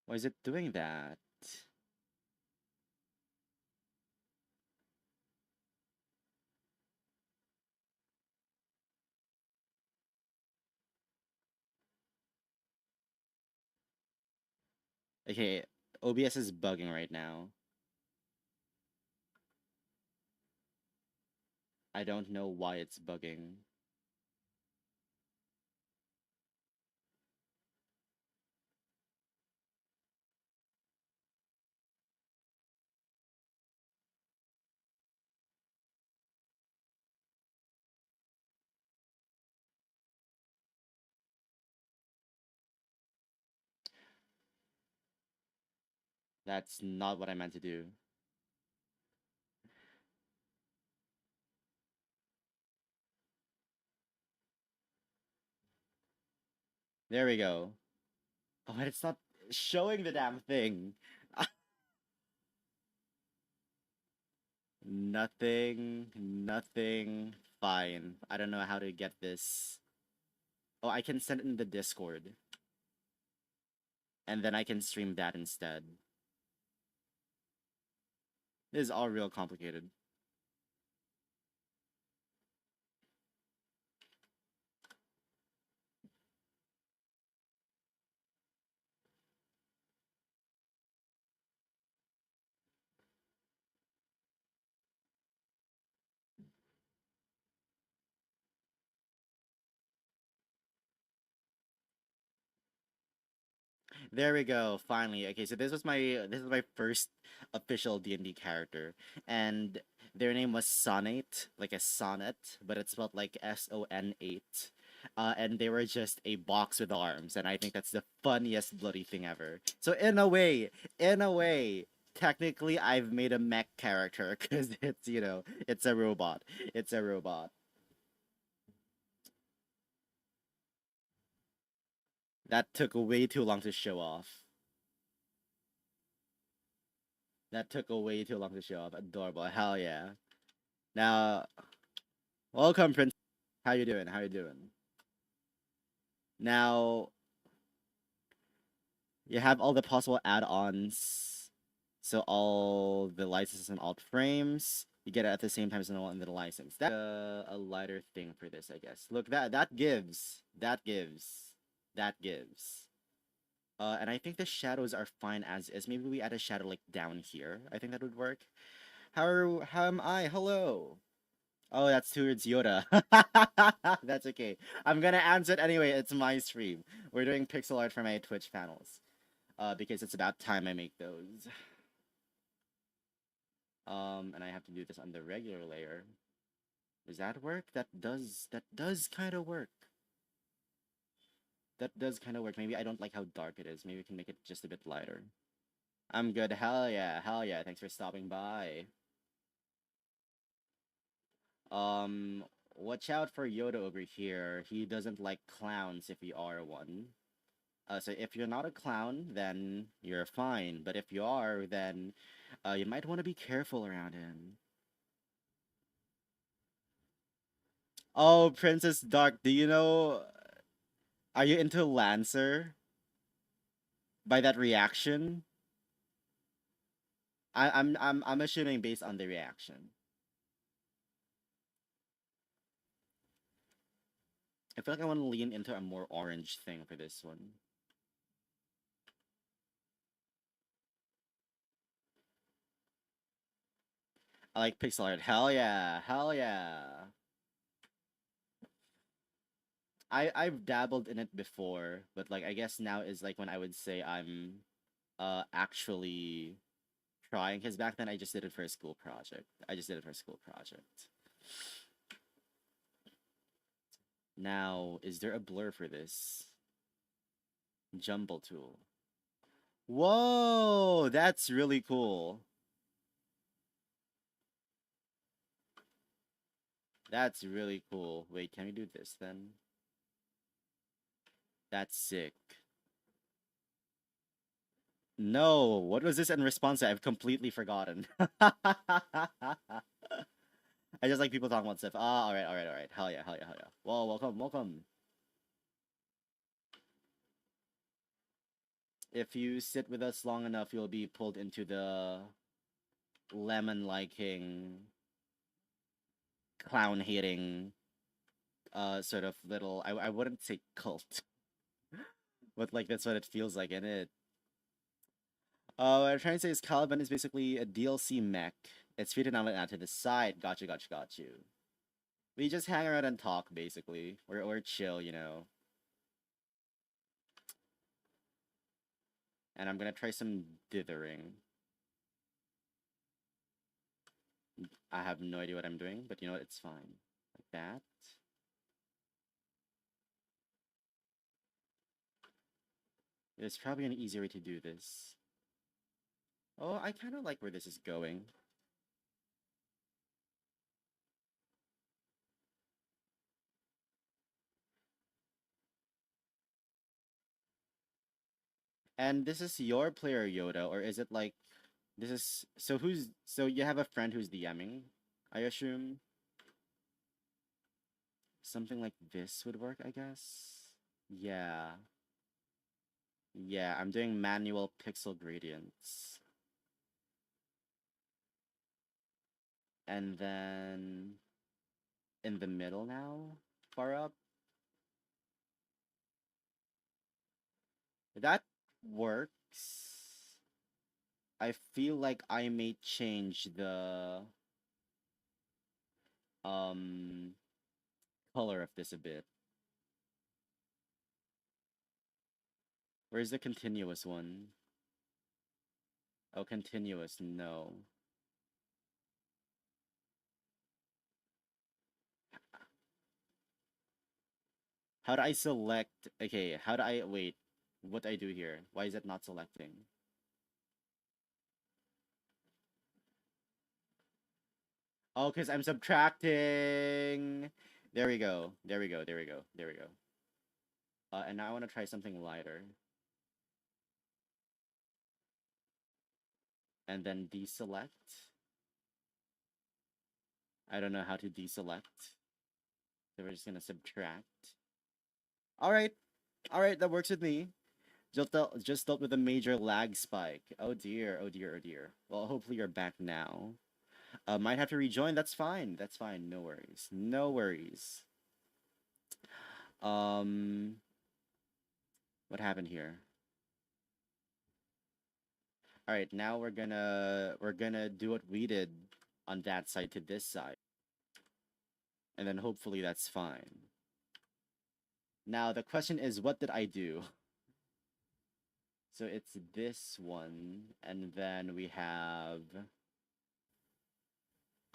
Why is it doing that? Okay, OBS is bugging right now. I don't know why it's bugging. That's not what I meant to do. There we go. Oh, and it's not showing the damn thing. Nothing. Fine. I don't know how to get this. Oh, I can send it in the Discord. And then I can stream that instead. This is all real complicated. There we go. Finally. Okay, so this was my first official D&D character, and their name was Sonate, like a sonnet, but it's spelled like SON8. And they were just a box with arms, and I think that's the funniest bloody thing ever. So in a way, technically I've made a mech character because it's, you know, it's a robot. It's a robot. That took way too long to show off. That took way too long to show off. Adorable. Hell yeah. Now, welcome, Prince. How you doing? How you doing? Now, you have all the possible add-ons. So all the licenses and alt frames, you get it at the same time as the license. That's a lighter thing for this, I guess. Look, that gives. And I think the shadows are fine as is. Maybe we add a shadow like down here. I think that would work. How am I? Hello. Oh, that's towards Yoda. That's okay. I'm gonna answer it anyway. It's my stream. We're doing pixel art for my Twitch panels. Because it's about time I make those. And I have to do this on the regular layer. Does that work? That does kind of work. That does kind of work. Maybe I don't like how dark it is. Maybe we can make it just a bit lighter. I'm good. Hell yeah. Hell yeah. Thanks for stopping by. Um, watch out for Yoda over here. He doesn't like clowns if you are one. So if you're not a clown, then you're fine. But if you are, then you might want to be careful around him. Oh, Princess Dark, do you know? Are you into Lancer? By that reaction, I'm assuming based on the reaction. I feel like I want to lean into a more orange thing for this one. I like pixel art. Hell yeah, hell yeah. I've dabbled in it before, but like I guess now is like when I would say I'm actually trying, because back then I just did it for a school project. I just did it for a school project. Now, is there a blur for this? Jumble tool. Whoa, that's really cool. That's really cool. Wait, can we do this then? That's sick. No, what was this in response to? I've completely forgotten. I just like people talking about stuff. Ah, alright. Hell yeah, hell yeah, hell yeah. Well, welcome. If you sit with us long enough, you'll be pulled into the lemon liking, clown hating, sort of little. I wouldn't say cult, but like that's what it feels like in it. What I'm trying to say is Caliban is basically a DLC mech. It's treated out to the side. Got you, got you, got you. We just hang around and talk, basically. Or chill, you know. And I'm gonna try some dithering. I have no idea what I'm doing, but you know what? It's fine. Like that. There's probably an easier way to do this. Oh, I kind of like where this is going. And this is your player Yoda, or is it like this is so you have a friend who's DMing, I assume? Something like this would work, I guess. Yeah. Yeah, I'm doing manual pixel gradients. And then in the middle now, far up. That works. I feel like I may change the um color of this a bit. Where's the continuous one? Oh, continuous, no. How do I select? Okay, how do I wait? What do I do here? Why is it not selecting? Oh, because I'm subtracting. There we go. There we go. There we go. There we go. And now I want to try something lighter. And then deselect. I don't know how to deselect. So we're just gonna subtract. All right. All right, that works with me. Just dealt with a major lag spike. Oh dear, oh dear, oh dear. Well, hopefully you're back now. Might have to rejoin. That's fine. That's fine. No worries. No worries. Um, what happened here? All right, now we're gonna do what we did on that side to this side, and then hopefully that's fine. Now the question is, what did I do? So it's this one, and then we have.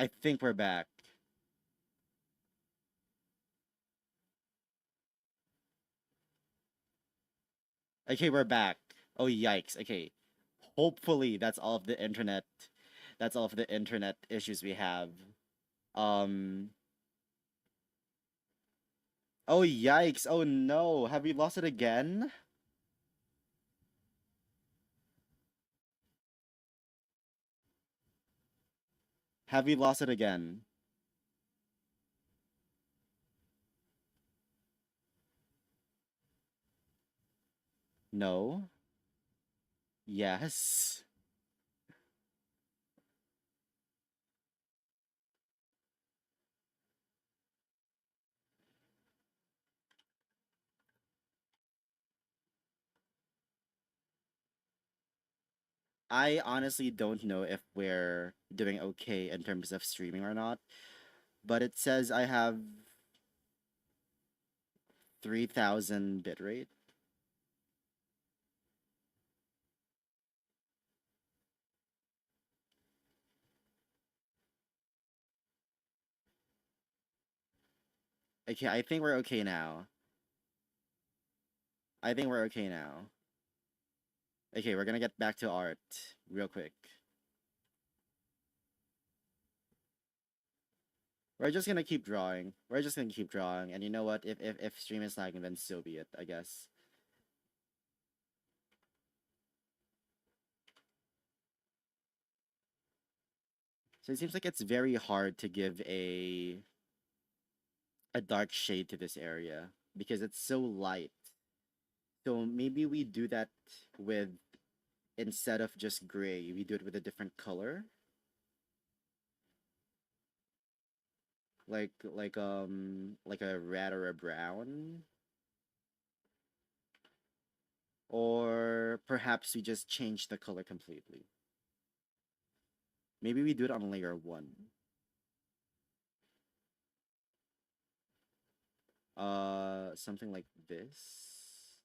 I think we're back. Okay, we're back. Oh yikes. Okay. Hopefully that's all of the internet. That's all of the internet issues we have. Um. Oh yikes. Oh no. Have we lost it again? Have we lost it again? No. Yes. I honestly don't know if we're doing okay in terms of streaming or not, but it says I have 3000 bitrate. Okay, I think we're okay now. I think we're okay now. Okay, we're gonna get back to art real quick. We're just gonna keep drawing. We're just gonna keep drawing, and you know what? If stream is lagging, then so be it, I guess. So it seems like it's very hard to give a dark shade to this area because it's so light. So maybe we do that with, instead of just gray, we do it with a different color. Like a red or a brown. Or perhaps we just change the color completely. Maybe we do it on layer one. Something like this.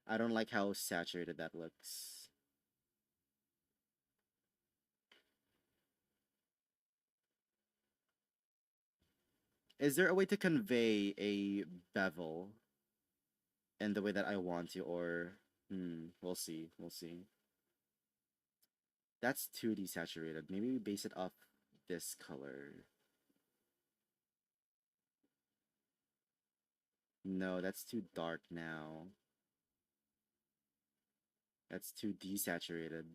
I don't like how saturated that looks. Is there a way to convey a bevel in the way that I want to, or we'll see. We'll see. That's too desaturated. Maybe we base it off this color. No, that's too dark now. That's too desaturated.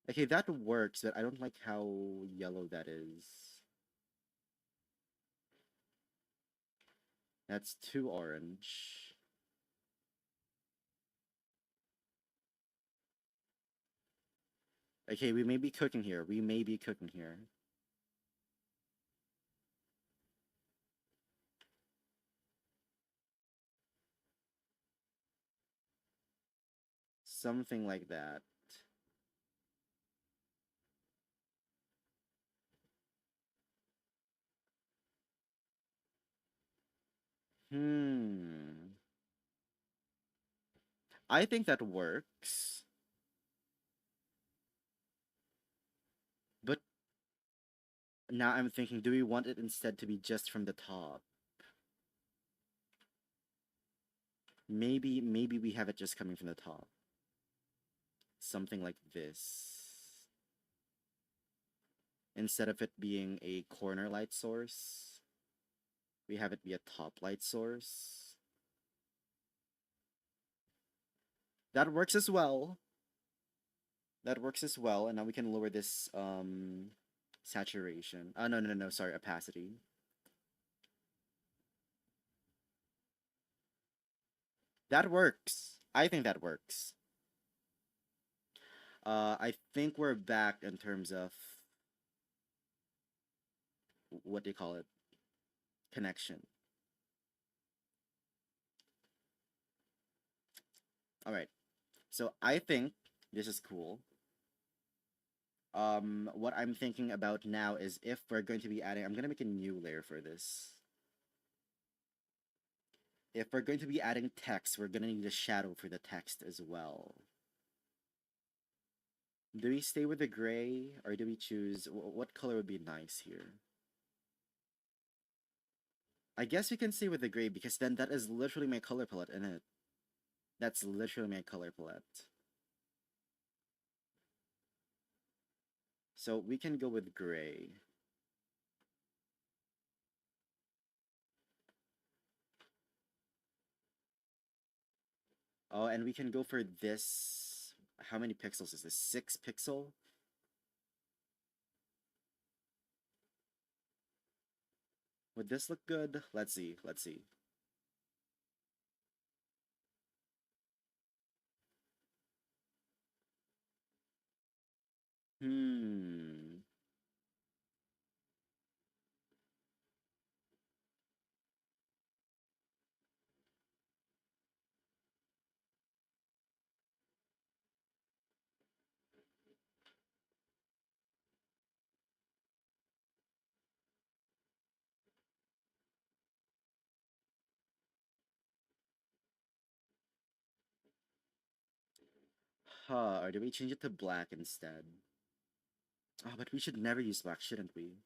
Okay, that works, but I don't like how yellow that is. That's too orange. Okay, we may be cooking here. We may be cooking here. Something like that. Hmm. I think that works. But now I'm thinking, do we want it instead to be just from the top? Maybe we have it just coming from the top. Something like this. Instead of it being a corner light source, we have it be a top light source. That works as well. That works as well, and now we can lower this saturation. No, sorry, opacity. That works. I think that works. I think we're back in terms of what do you call it? Connection. All right. So I think this is cool. What I'm thinking about now is if we're going to be adding, I'm gonna make a new layer for this. If we're going to be adding text, we're gonna need a shadow for the text as well. Do we stay with the gray or do we choose what color would be nice here? I guess we can stay with the gray because then that is literally my color palette in it. That's literally my color palette. So we can go with gray. Oh, and we can go for this. How many pixels is this? 6 pixel? Would this look good? Let's see. Let's see. Hmm. Huh, or do we change it to black instead? Oh, but we should never use black, shouldn't we?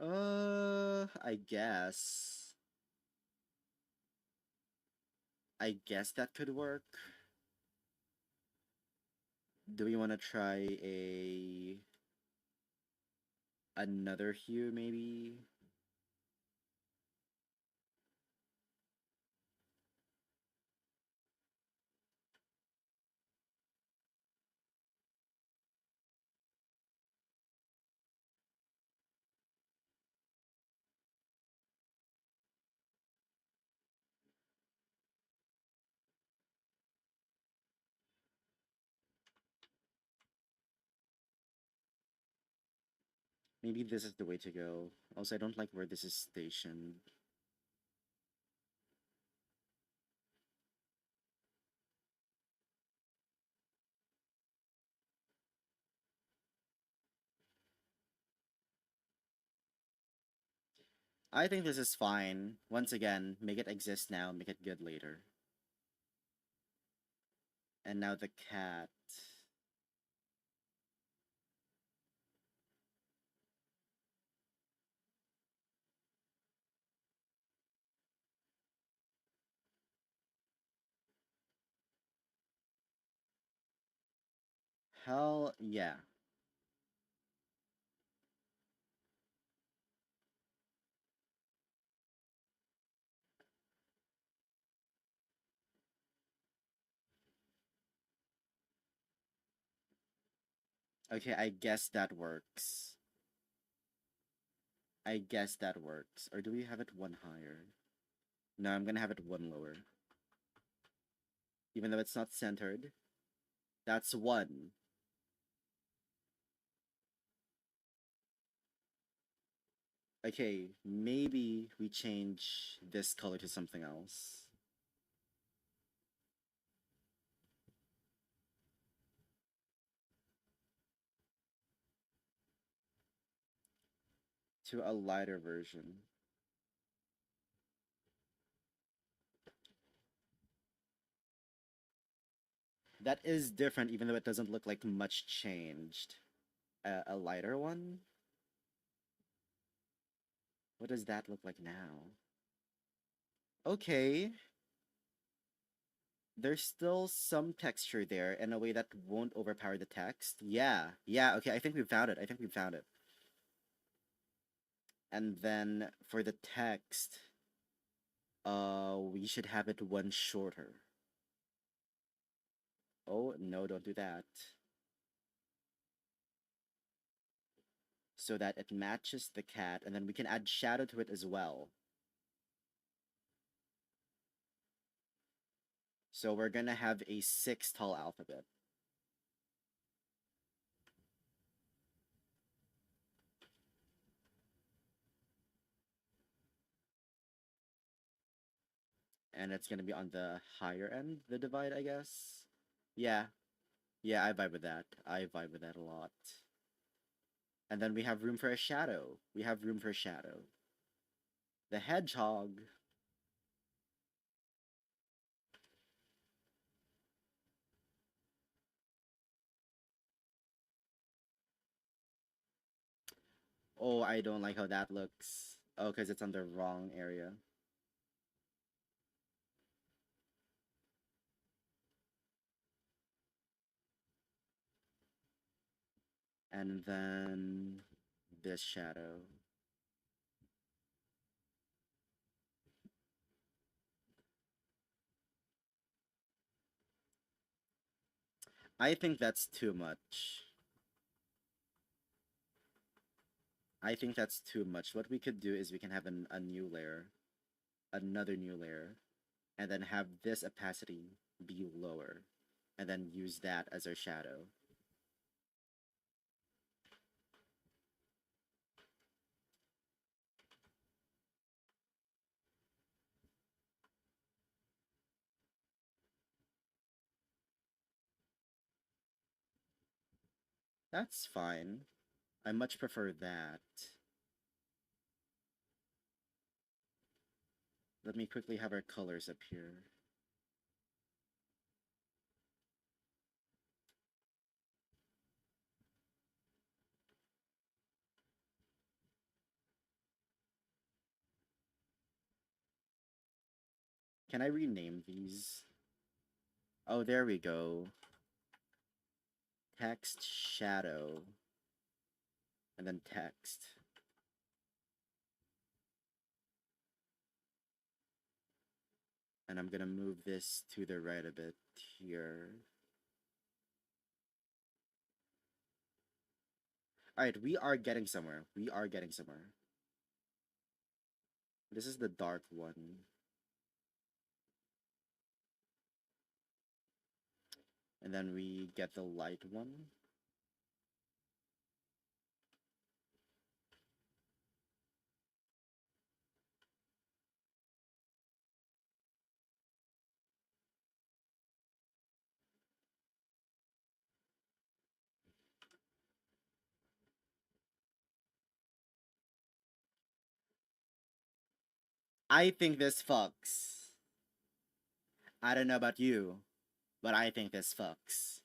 I guess. I guess that could work. Do we want to try another hue maybe? Maybe this is the way to go. Also, I don't like where this is stationed. I think this is fine. Once again, make it exist now, make it good later. And now the cat. Hell yeah. Okay, I guess that works. I guess that works. Or do we have it one higher? No, I'm gonna have it one lower. Even though it's not centered. That's one. Okay, maybe we change this color to something else. To a lighter version. That is different, even though it doesn't look like much changed. A lighter one? What does that look like now? Okay. There's still some texture there in a way that won't overpower the text. Yeah, yeah, okay, I think we found it. I think we found it. And then for the text, we should have it one shorter. Oh, no, don't do that. So that it matches the cat, and then we can add shadow to it as well. So we're gonna have a 6 tall alphabet. And it's gonna be on the higher end, the divide, I guess. Yeah, yeah, I vibe with that. I vibe with that a lot. And then we have room for a shadow. We have room for shadow. The hedgehog. Oh, I don't like how that looks. Oh, because it's on the wrong area. And then this shadow. I think that's too much. I think that's too much. What we could do is we can have a new layer, another new layer, and then have this opacity be lower, and then use that as our shadow. That's fine. I much prefer that. Let me quickly have our colors up here. Can I rename these? Oh, there we go. Text, shadow, and then text. And I'm gonna move this to the right a bit here. Alright, we are getting somewhere. We are getting somewhere. This is the dark one. And then we get the light one. I think this fucks. I don't know about you, but I think this fucks.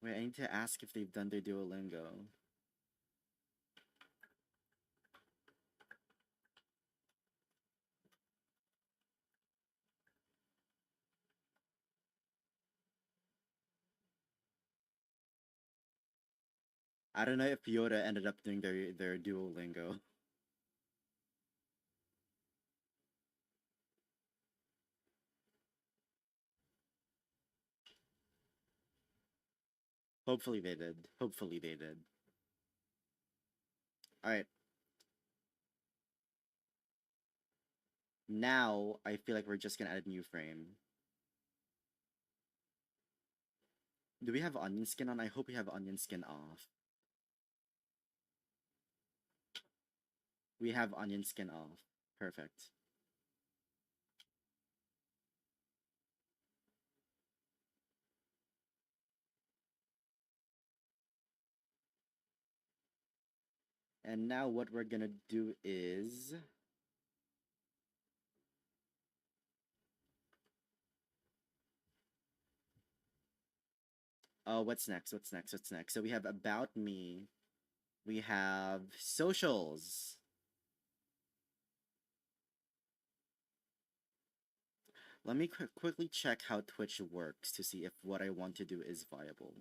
Wait, I need to ask if they've done their Duolingo. I don't know if Yoda ended up doing their Duolingo. Hopefully they did. Hopefully they did. Alright. Now I feel like we're just gonna add a new frame. Do we have onion skin on? I hope we have onion skin off. We have onion skin off. Perfect. And now what we're gonna do is... Oh, what's next? What's next? What's next? So we have about me. We have socials. Let me quickly check how Twitch works to see if what I want to do is viable.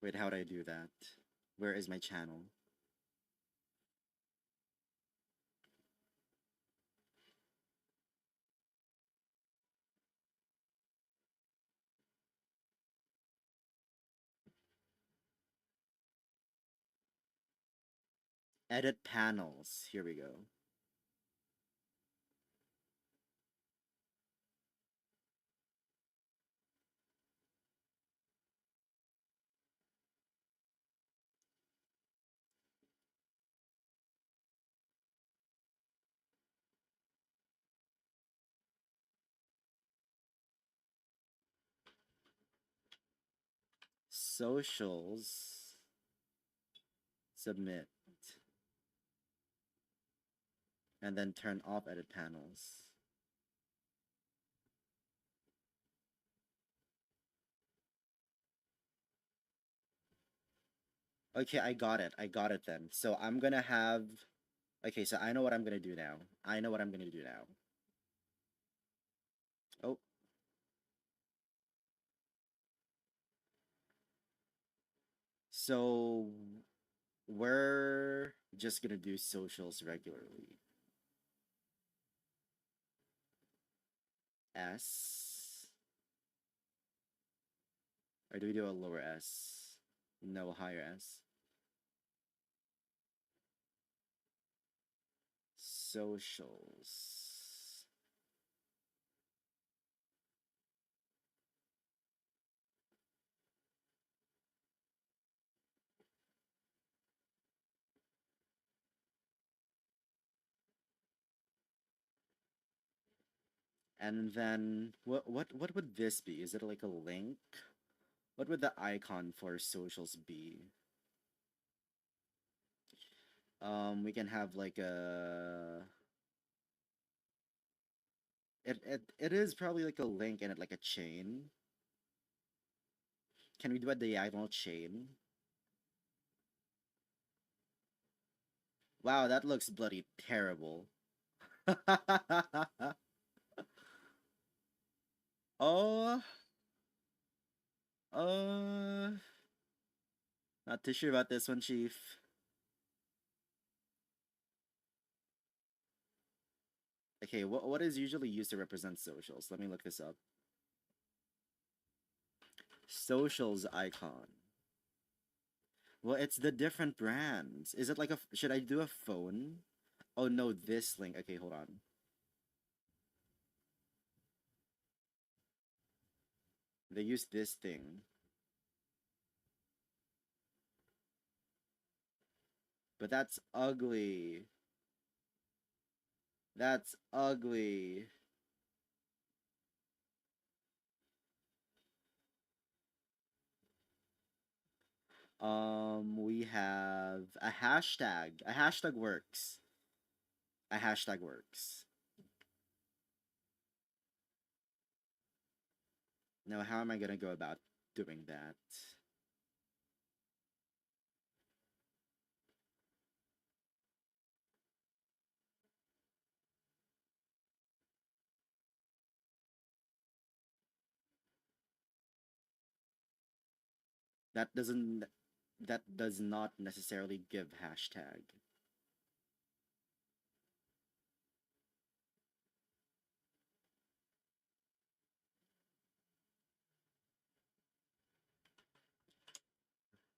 Wait, how do I do that? Where is my channel? Edit panels. Here we go. Socials. Submit. And then turn off edit panels. Okay, I got it. I got it then. So I'm gonna have... Okay, so I know what I'm gonna do now. I know what I'm gonna do now. Oh. So we're just gonna do socials regularly. S. Or do we do a lower S? No, higher S. Socials. And then what would this be? Is it like a link? What would the icon for socials be? We can have like a... It is probably like a link and it like a chain. Can we do a diagonal chain? Wow, that looks bloody terrible. Oh, uh, not too sure about this one, Chief. Okay, what is usually used to represent socials? Let me look this up. Socials icon. Well, it's the different brands. Is it like a... Should I do a phone? Oh no, this link. Okay, hold on. They use this thing. But that's ugly. That's ugly. We have a hashtag. A hashtag works. A hashtag works. Now, how am I gonna go about doing that? That doesn't. That does not necessarily give hashtag.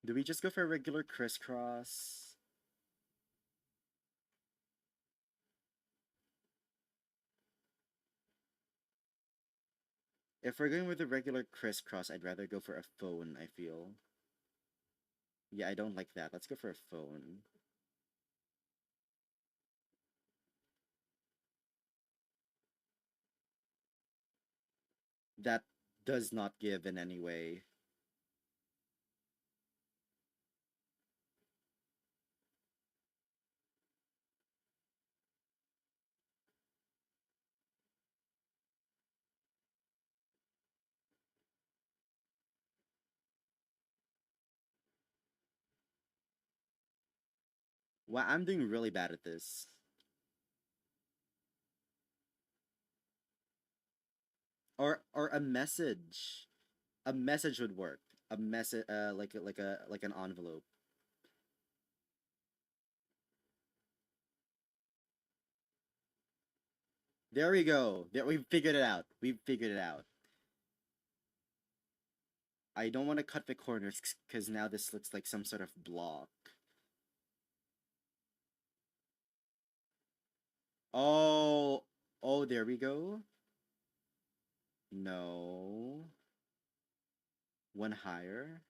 Do we just go for a regular crisscross? If we're going with a regular crisscross, I'd rather go for a phone, I feel. Yeah, I don't like that. Let's go for a phone. That does not give in any way. Wow, I'm doing really bad at this. Or a message. A message would work. A message, like an envelope. There we go. There, we figured it out. We figured it out. I don't want to cut the corners because now this looks like some sort of block. Oh, oh, there we go. No. One higher.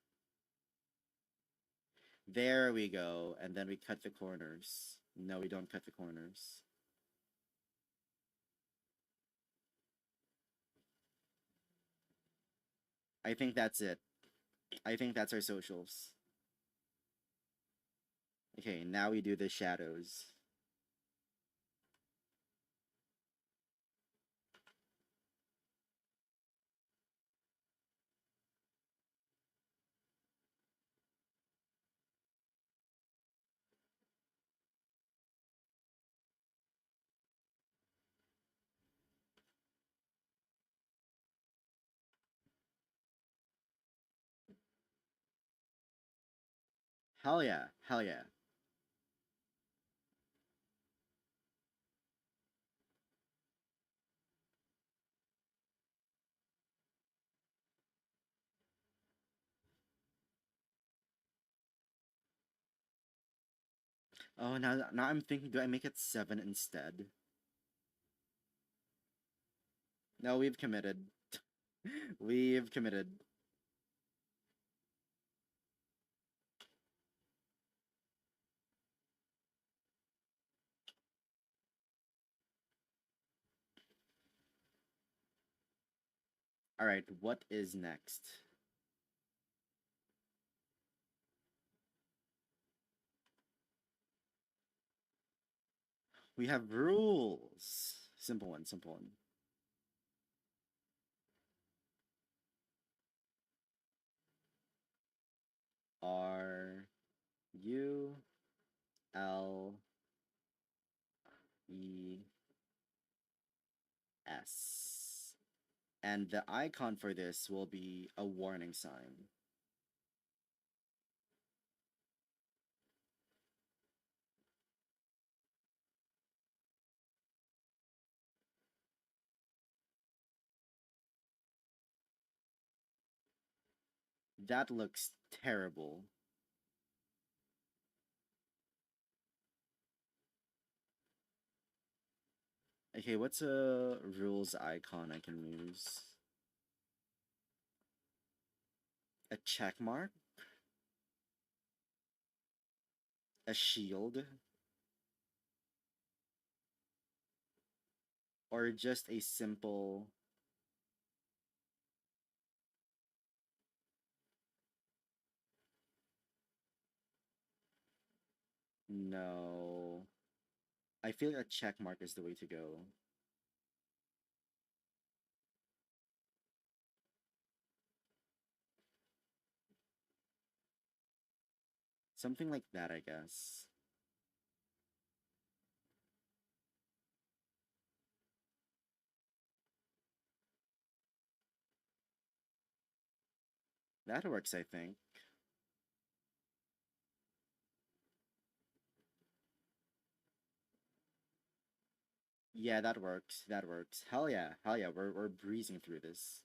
There we go. And then we cut the corners. No, we don't cut the corners. I think that's it. I think that's our socials. Okay, now we do the shadows. Hell yeah. Hell yeah. Oh, now I'm thinking, do I make it 7 instead? No, we've committed. We've committed. Alright, what is next? We have rules. Simple one, simple one. R U L E S. And the icon for this will be a warning sign. That looks terrible. Okay, what's a rules icon I can use? A check mark? A shield? Or just a simple. No. I feel like a check mark is the way to go. Something like that, I guess. That works, I think. Yeah, that works. That works. Hell yeah. Hell yeah. We're breezing through this.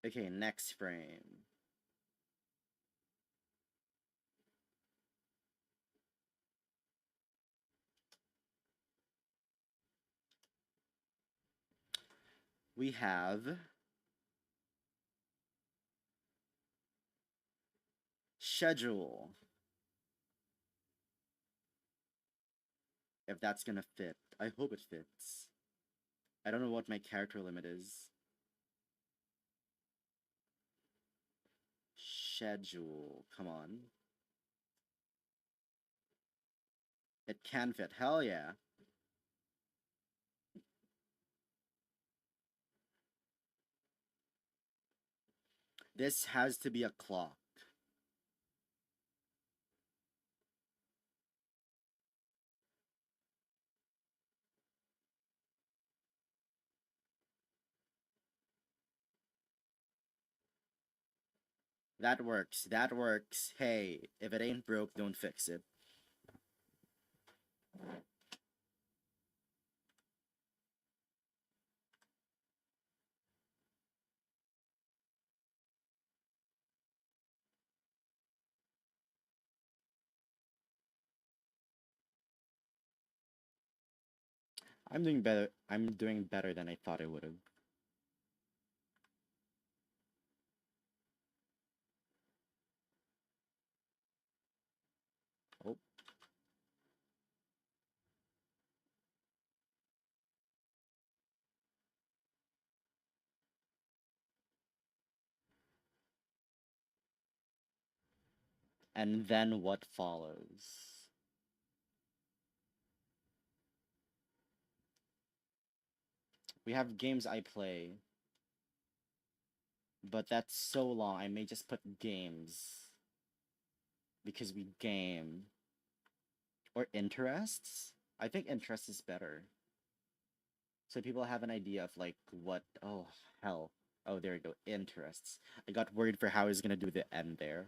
Okay, next frame. We have schedule. If that's gonna fit. I hope it fits. I don't know what my character limit is. Schedule. Come on. It can fit. Hell yeah. This has to be a clock. That works. That works. Hey, if it ain't broke, don't fix it. I'm doing better. I'm doing better than I thought I would have. Oh, and then what follows? We have games I play, but that's so long. I may just put games because we game. Or interests? I think interest is better. So people have an idea of like what. Oh, hell. Oh, there you go. Interests. I got worried for how he's gonna do the end there.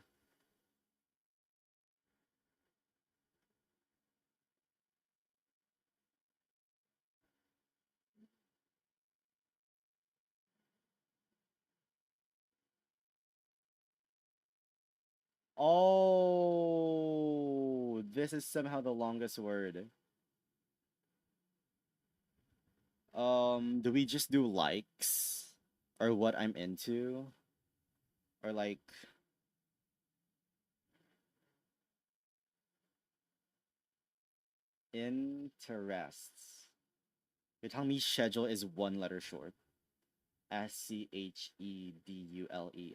Oh, this is somehow the longest word. Do we just do likes? Or what I'm into? Or like interests? You're telling me schedule is one letter short. Schedule.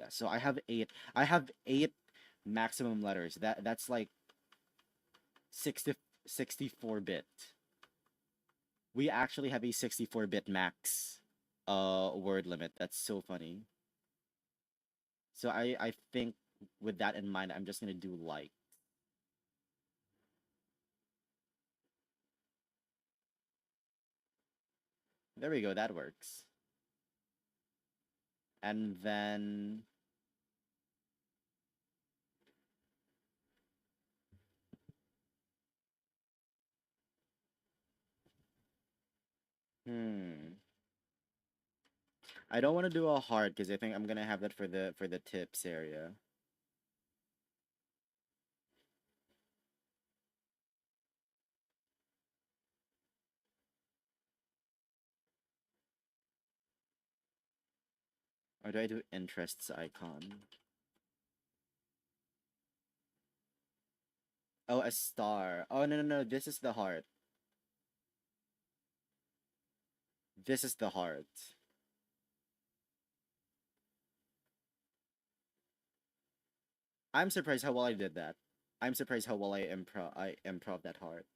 So I have eight. I have eight maximum letters. That's like 60, 64-bit. We actually have a 64-bit max word limit. That's so funny. So I think with that in mind, I'm just gonna do like. There we go, that works. And then Hmm. I don't want to do a heart because I think I'm gonna have that for the tips area. Or do I do interests icon? Oh, a star. Oh, no, no, no. This is the heart. This is the heart. I'm surprised how well I did that. I'm surprised how well I improv that heart.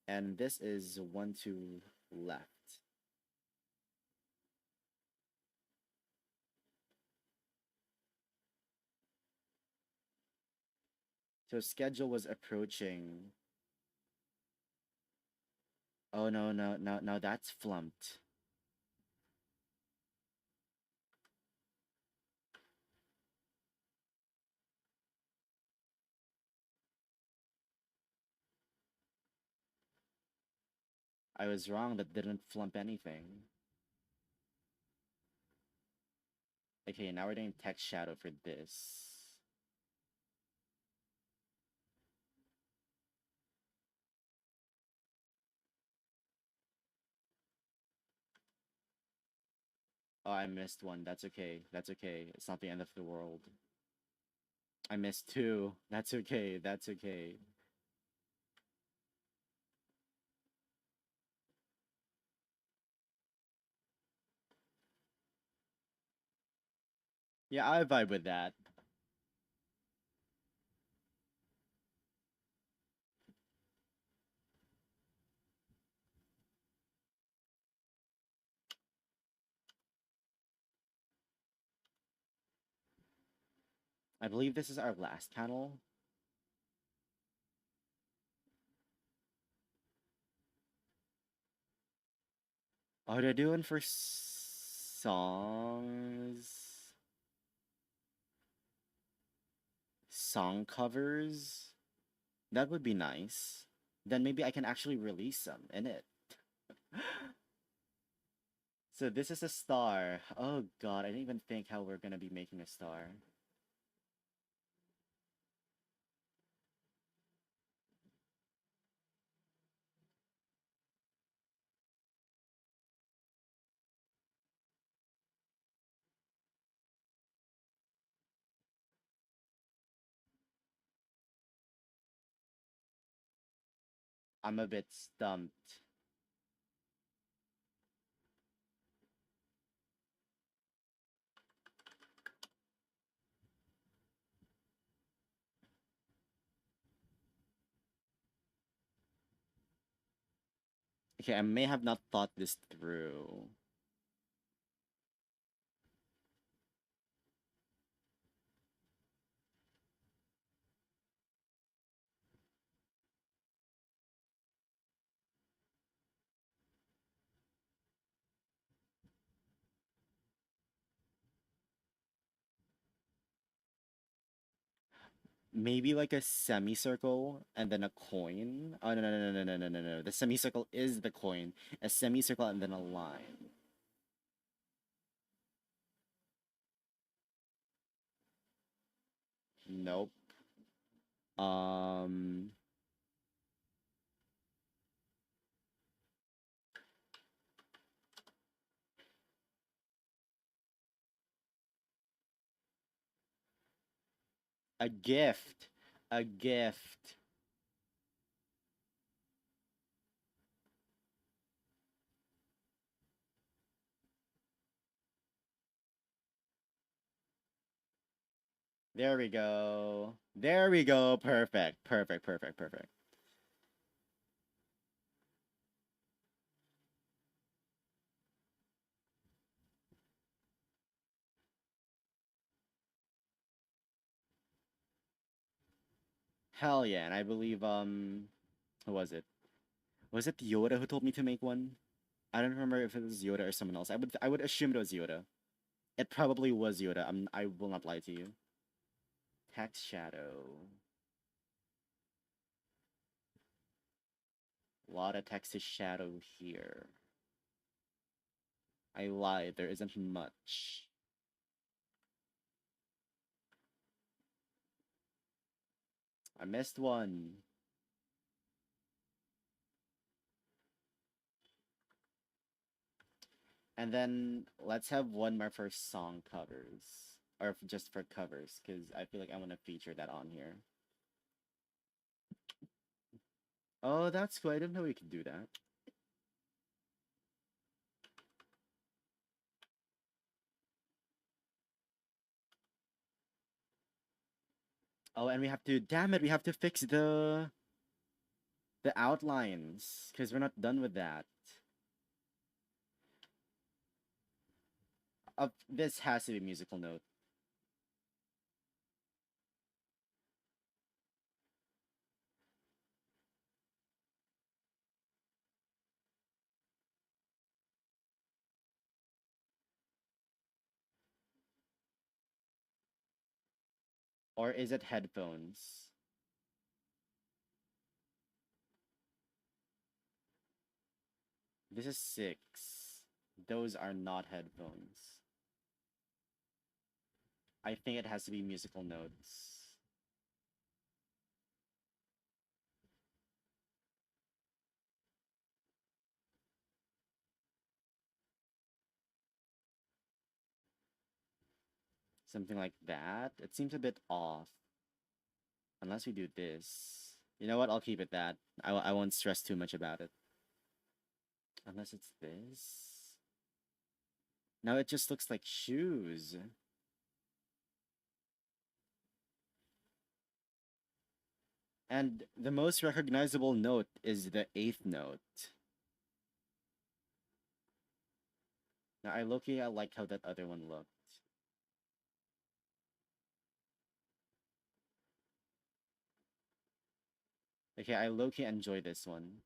And this is 1, 2 left. So schedule was approaching. Oh no, no, no, no, that's flumped. I was wrong, that didn't flump anything. Okay, now we're doing text shadow for this. Oh, I missed one. That's okay. That's okay. It's not the end of the world. I missed two. That's okay. That's okay. Yeah, I vibe with that. I believe this is our last panel. Oh, they're doing for songs. Song covers. That would be nice. Then maybe I can actually release some in it. So this is a star. Oh god, I didn't even think how we're gonna be making a star. I'm a bit stumped. Okay, I may have not thought this through. Maybe like a semicircle and then a coin. Oh no no no no no no no no. The semicircle is the coin. A semicircle and then a line. Nope. Um a gift. A gift. There we go. There we go. Perfect. Perfect. Perfect. Perfect. Hell yeah. And I believe who was it? Was it Yoda who told me to make one? I don't remember if it was Yoda or someone else. I would assume it was Yoda. It probably was Yoda. I will not lie to you. Text shadow. A lot of text to shadow here. I lied, there isn't much. I missed one. And then let's have one more for song covers. Or just for covers, because I feel like I want to feature that on here. Oh, that's cool. I didn't know we could do that. Oh, and we have to, damn it, we have to fix the outlines, because we're not done with that. This has to be musical note. Or is it headphones? This is 6. Those are not headphones. I think it has to be musical notes. Something like that. It seems a bit off. Unless we do this. You know what? I'll keep it that. I won't stress too much about it. Unless it's this. Now it just looks like shoes. And the most recognizable note is the 8th note. Now I like how that other one looked. Okay, I low-key enjoy this one.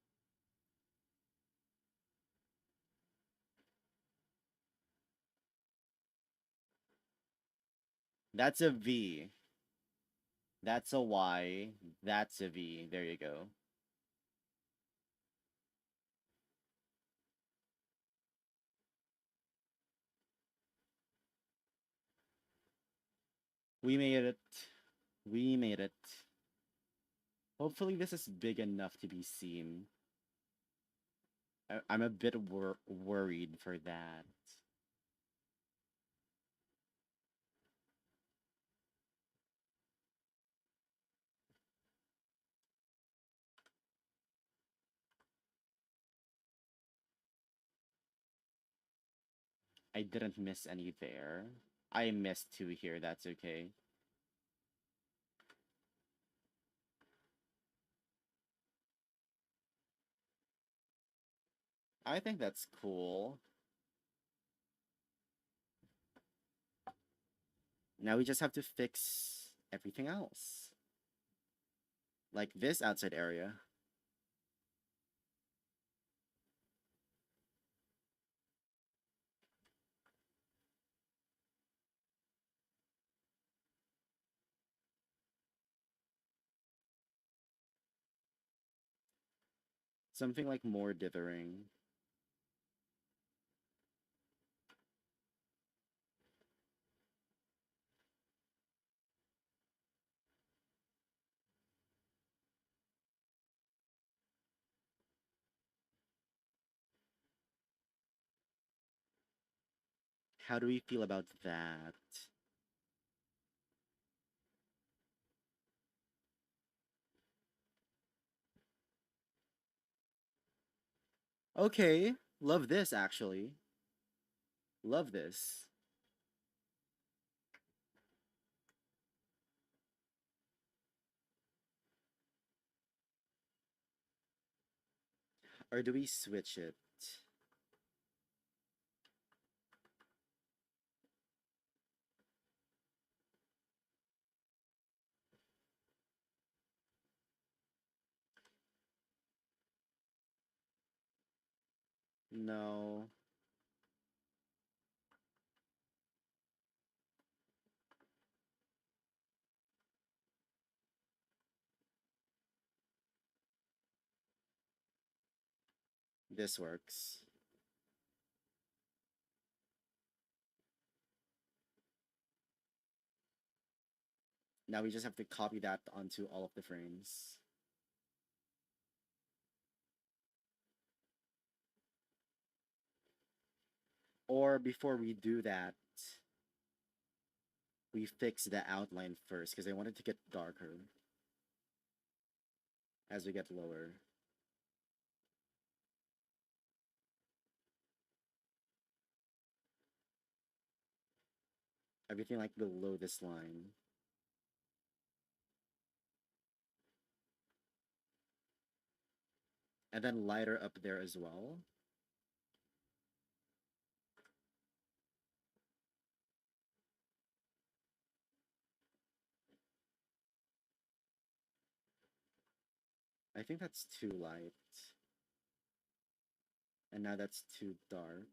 That's a V. That's a Y. That's a V. There you go. We made it. We made it. Hopefully this is big enough to be seen. I'm a bit worried for that. I didn't miss any there. I missed 2 here, that's okay. I think that's cool. Now we just have to fix everything else. Like this outside area. Something like more dithering. How do we feel about that? Okay, love this actually. Love this. Or do we switch it? No. This works. Now we just have to copy that onto all of the frames. Or before we do that, we fix the outline first because I want it to get darker as we get lower. Everything like below this line. And then lighter up there as well. I think that's too light. And now that's too dark.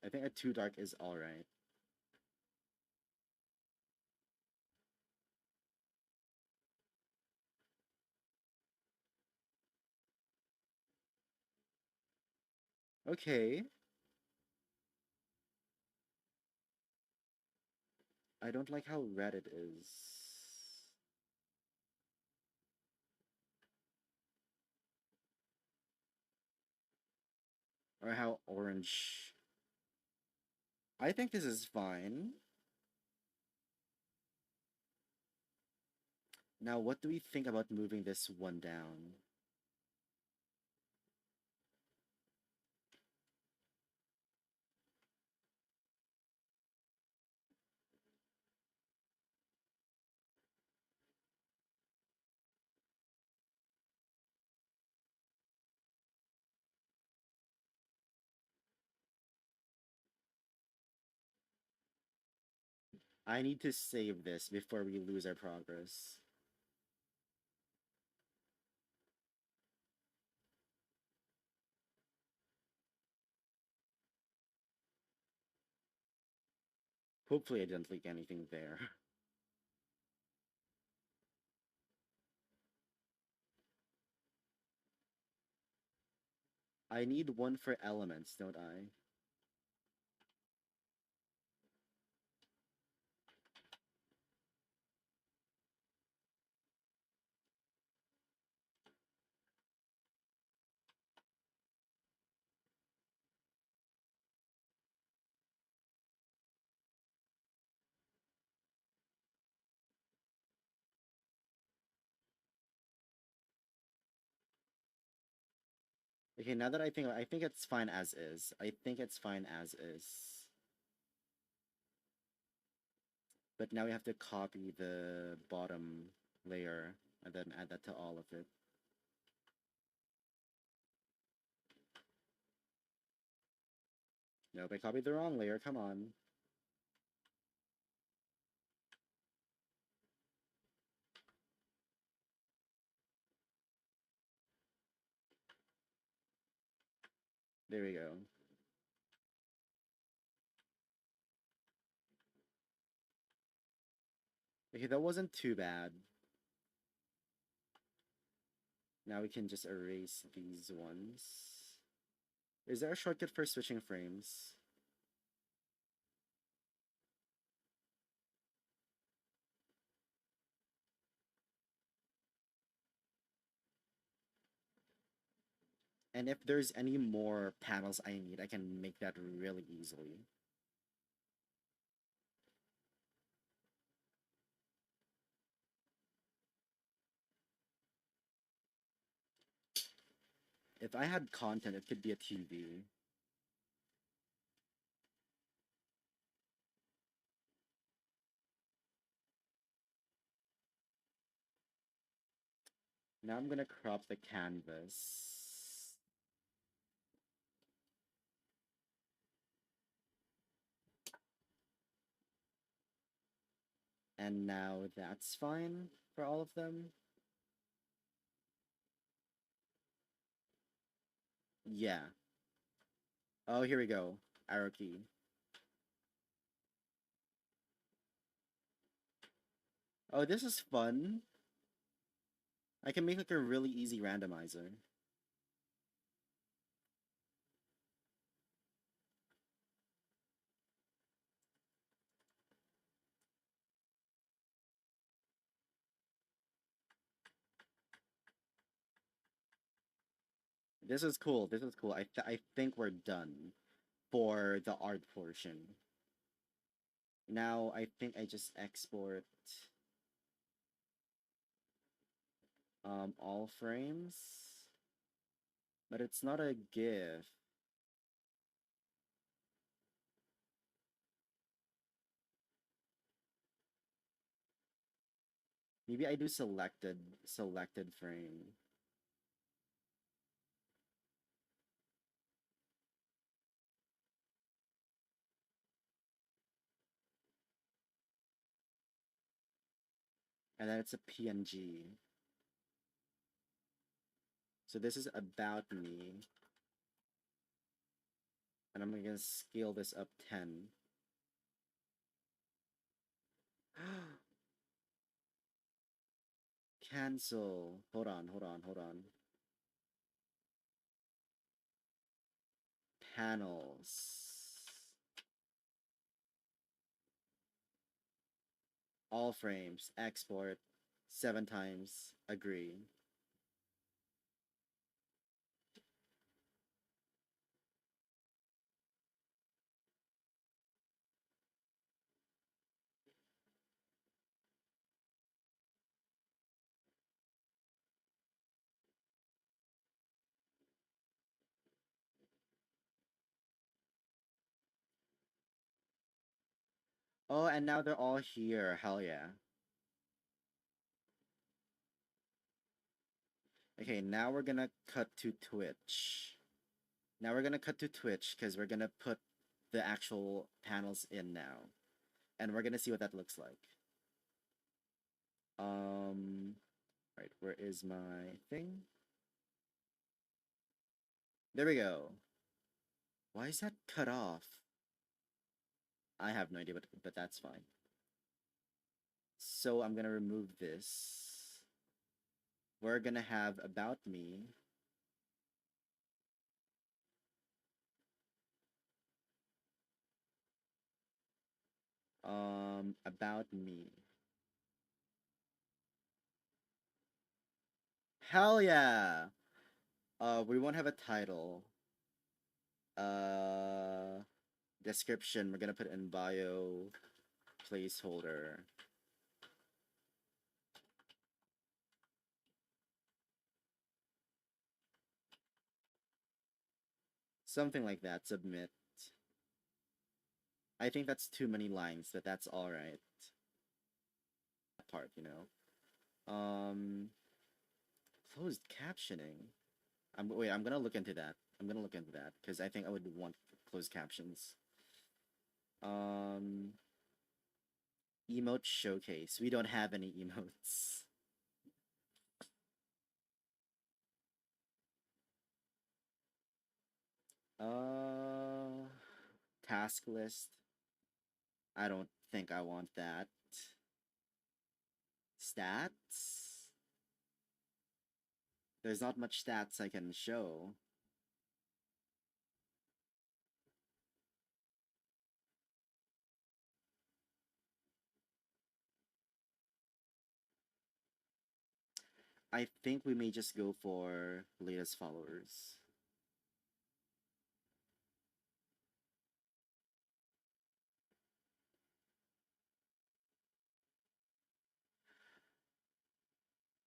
I think a too dark is alright. Okay. I don't like how red it is. Or how orange. I think this is fine. Now, what do we think about moving this one down? I need to save this before we lose our progress. Hopefully I didn't leak anything there. I need one for elements, don't I? Okay, now that I think it's fine as is. I think it's fine as is. But now we have to copy the bottom layer and then add that to all of it. Nope, I copied the wrong layer, come on. There we go. Okay, that wasn't too bad. Now we can just erase these ones. Is there a shortcut for switching frames? And if there's any more panels I need, I can make that really easily. If I had content, it could be a TV. Now I'm gonna crop the canvas. And now that's fine for all of them. Yeah. Oh, here we go. Arrow key. Oh, this is fun. I can make like a really easy randomizer. This is cool. This is cool. I think we're done for the art portion. Now I think I just export all frames, but it's not a GIF. Maybe I do selected frame. And then it's a PNG. So this is about me. And I'm gonna scale this up 10. Cancel. Hold on, hold on, hold on. Panels. All frames. Export. 7 times. Agree. Oh, and now they're all here. Hell yeah. Okay, now we're gonna cut to Twitch. Now we're gonna cut to Twitch because we're gonna put the actual panels in now. And we're gonna see what that looks like. Right, where is my thing? There we go. Why is that cut off? I have no idea, but that's fine. So I'm gonna remove this. We're gonna have about me. About me. Hell yeah! We won't have a title. Uh, Description, we're gonna put in bio placeholder. Something like that, submit. I think that's too many lines, but that's alright. That part, you know. Closed captioning. I'm gonna look into that. I'm gonna look into that, because I think I would want closed captions. Um, Emote showcase. We don't have any emotes. Uh, Task list. I don't think I want that. Stats? There's not much stats I can show. I think we may just go for latest followers.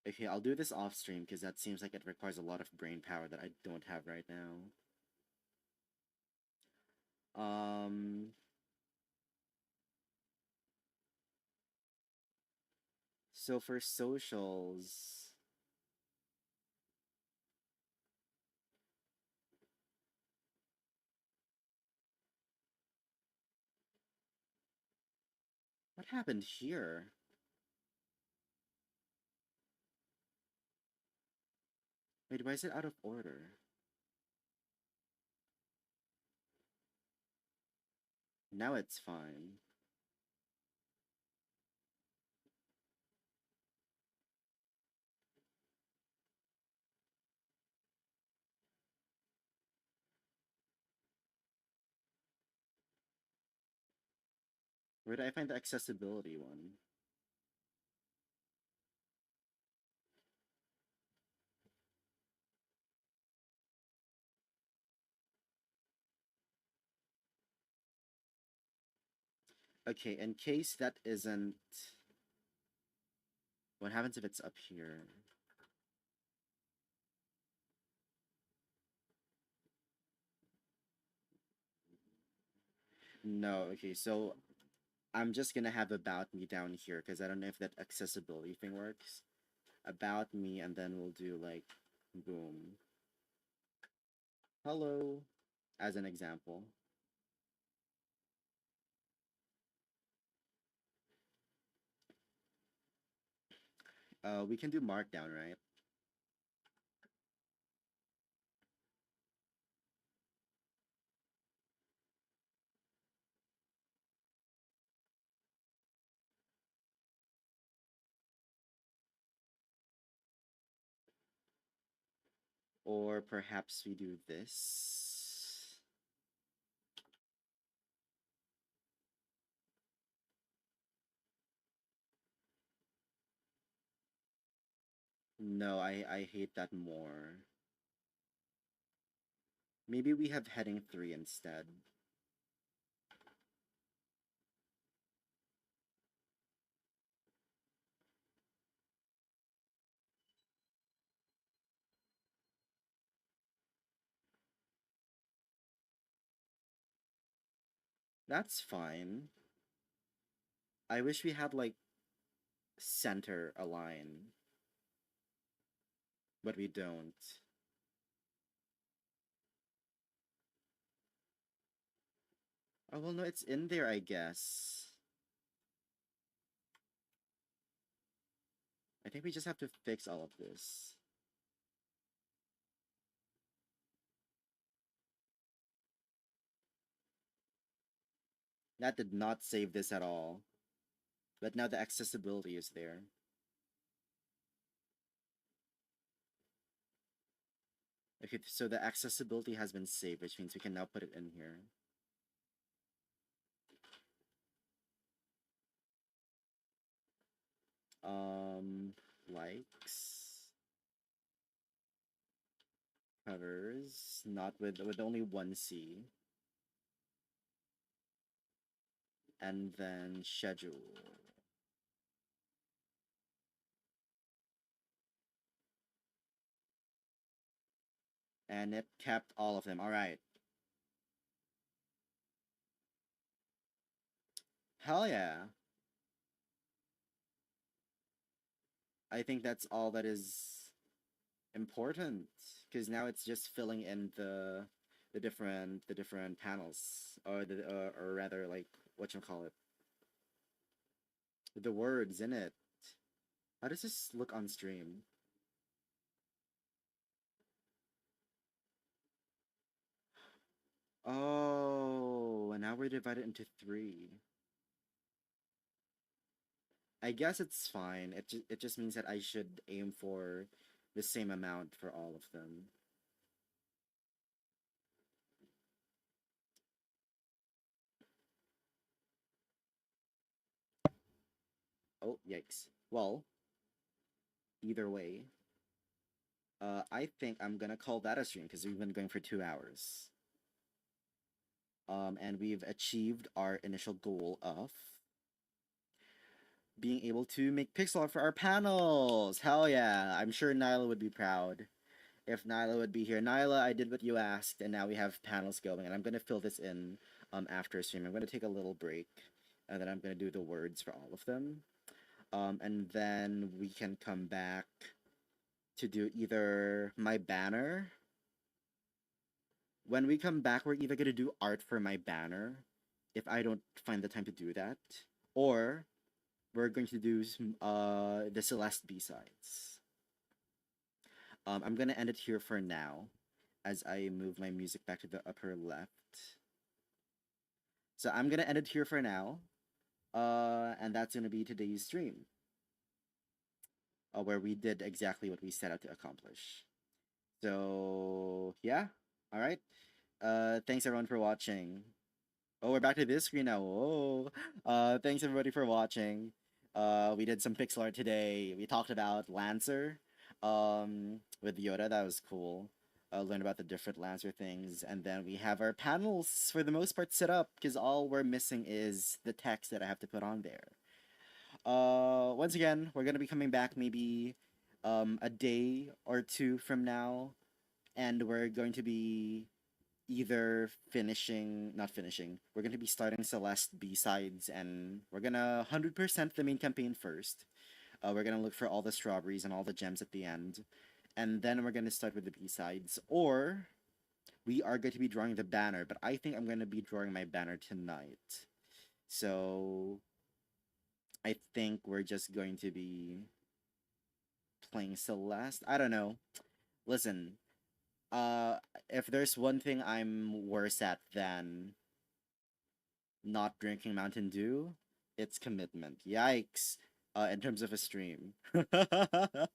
Okay, I'll do this off stream because that seems like it requires a lot of brain power that I don't have right now. So for socials, what happened here? Wait, why is it out of order? Now it's fine. Where did I find the accessibility one? Okay, in case that isn't, what happens if it's up here? No, okay, so I'm just gonna have about me down here because I don't know if that accessibility thing works. About me, and then we'll do like, boom, hello, as an example. We can do markdown, right? Or perhaps we do this. No, I hate that more. Maybe we have heading 3 instead. That's fine. I wish we had like center align, but we don't. Oh, well, no, it's in there, I guess. I think we just have to fix all of this. That did not save this at all. But now the accessibility is there. Okay, so the accessibility has been saved, which means we can now put it in here. Likes, covers, not with only one C. And then schedule. And it kept all of them. All right. Hell yeah. I think that's all that is important because now it's just filling in the different panels or or rather like what you call it, the words in it. How does this look on stream? Oh, and now we're divided into 3. I guess it's fine. It just means that I should aim for the same amount for all of them. Oh, yikes. Well, either way, I think I'm gonna call that a stream because we've been going for 2 hours. And we've achieved our initial goal of being able to make pixel art for our panels. Hell yeah! I'm sure Nyla would be proud if Nyla would be here. Nyla, I did what you asked, and now we have panels going, and I'm gonna fill this in after stream. I'm gonna take a little break, and then I'm gonna do the words for all of them. And then we can come back to do either my banner. When we come back, we're either gonna do art for my banner, if I don't find the time to do that, or we're going to do the Celeste B-sides. I'm gonna end it here for now, as I move my music back to the upper left. So I'm gonna end it here for now, and that's gonna be today's stream, where we did exactly what we set out to accomplish. So yeah, all right. Thanks everyone for watching. Oh, we're back to this screen now. Oh, thanks everybody for watching. We did some pixel art today. We talked about Lancer, with Yoda. That was cool. learn about the different Lancer things, and then we have our panels for the most part set up because all we're missing is the text that I have to put on there. Once again, we're gonna be coming back maybe a day or two from now, and we're going to be either not finishing. We're going to be starting Celeste B-sides, and we're gonna 100% the main campaign first. We're gonna look for all the strawberries and all the gems at the end, and then we're gonna start with the B-sides. Or we are going to be drawing the banner, but I think I'm gonna be drawing my banner tonight. So I think we're just going to be playing Celeste. I don't know. Listen, uh, if there's one thing I'm worse at than not drinking Mountain Dew, it's commitment. Yikes. In terms of a stream. But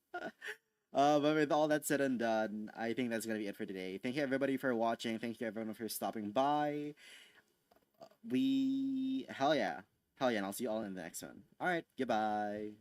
with all that said and done, I think that's gonna be it for today. Thank you everybody for watching. Thank you everyone for stopping by. Hell yeah, and I'll see you all in the next one. All right, goodbye.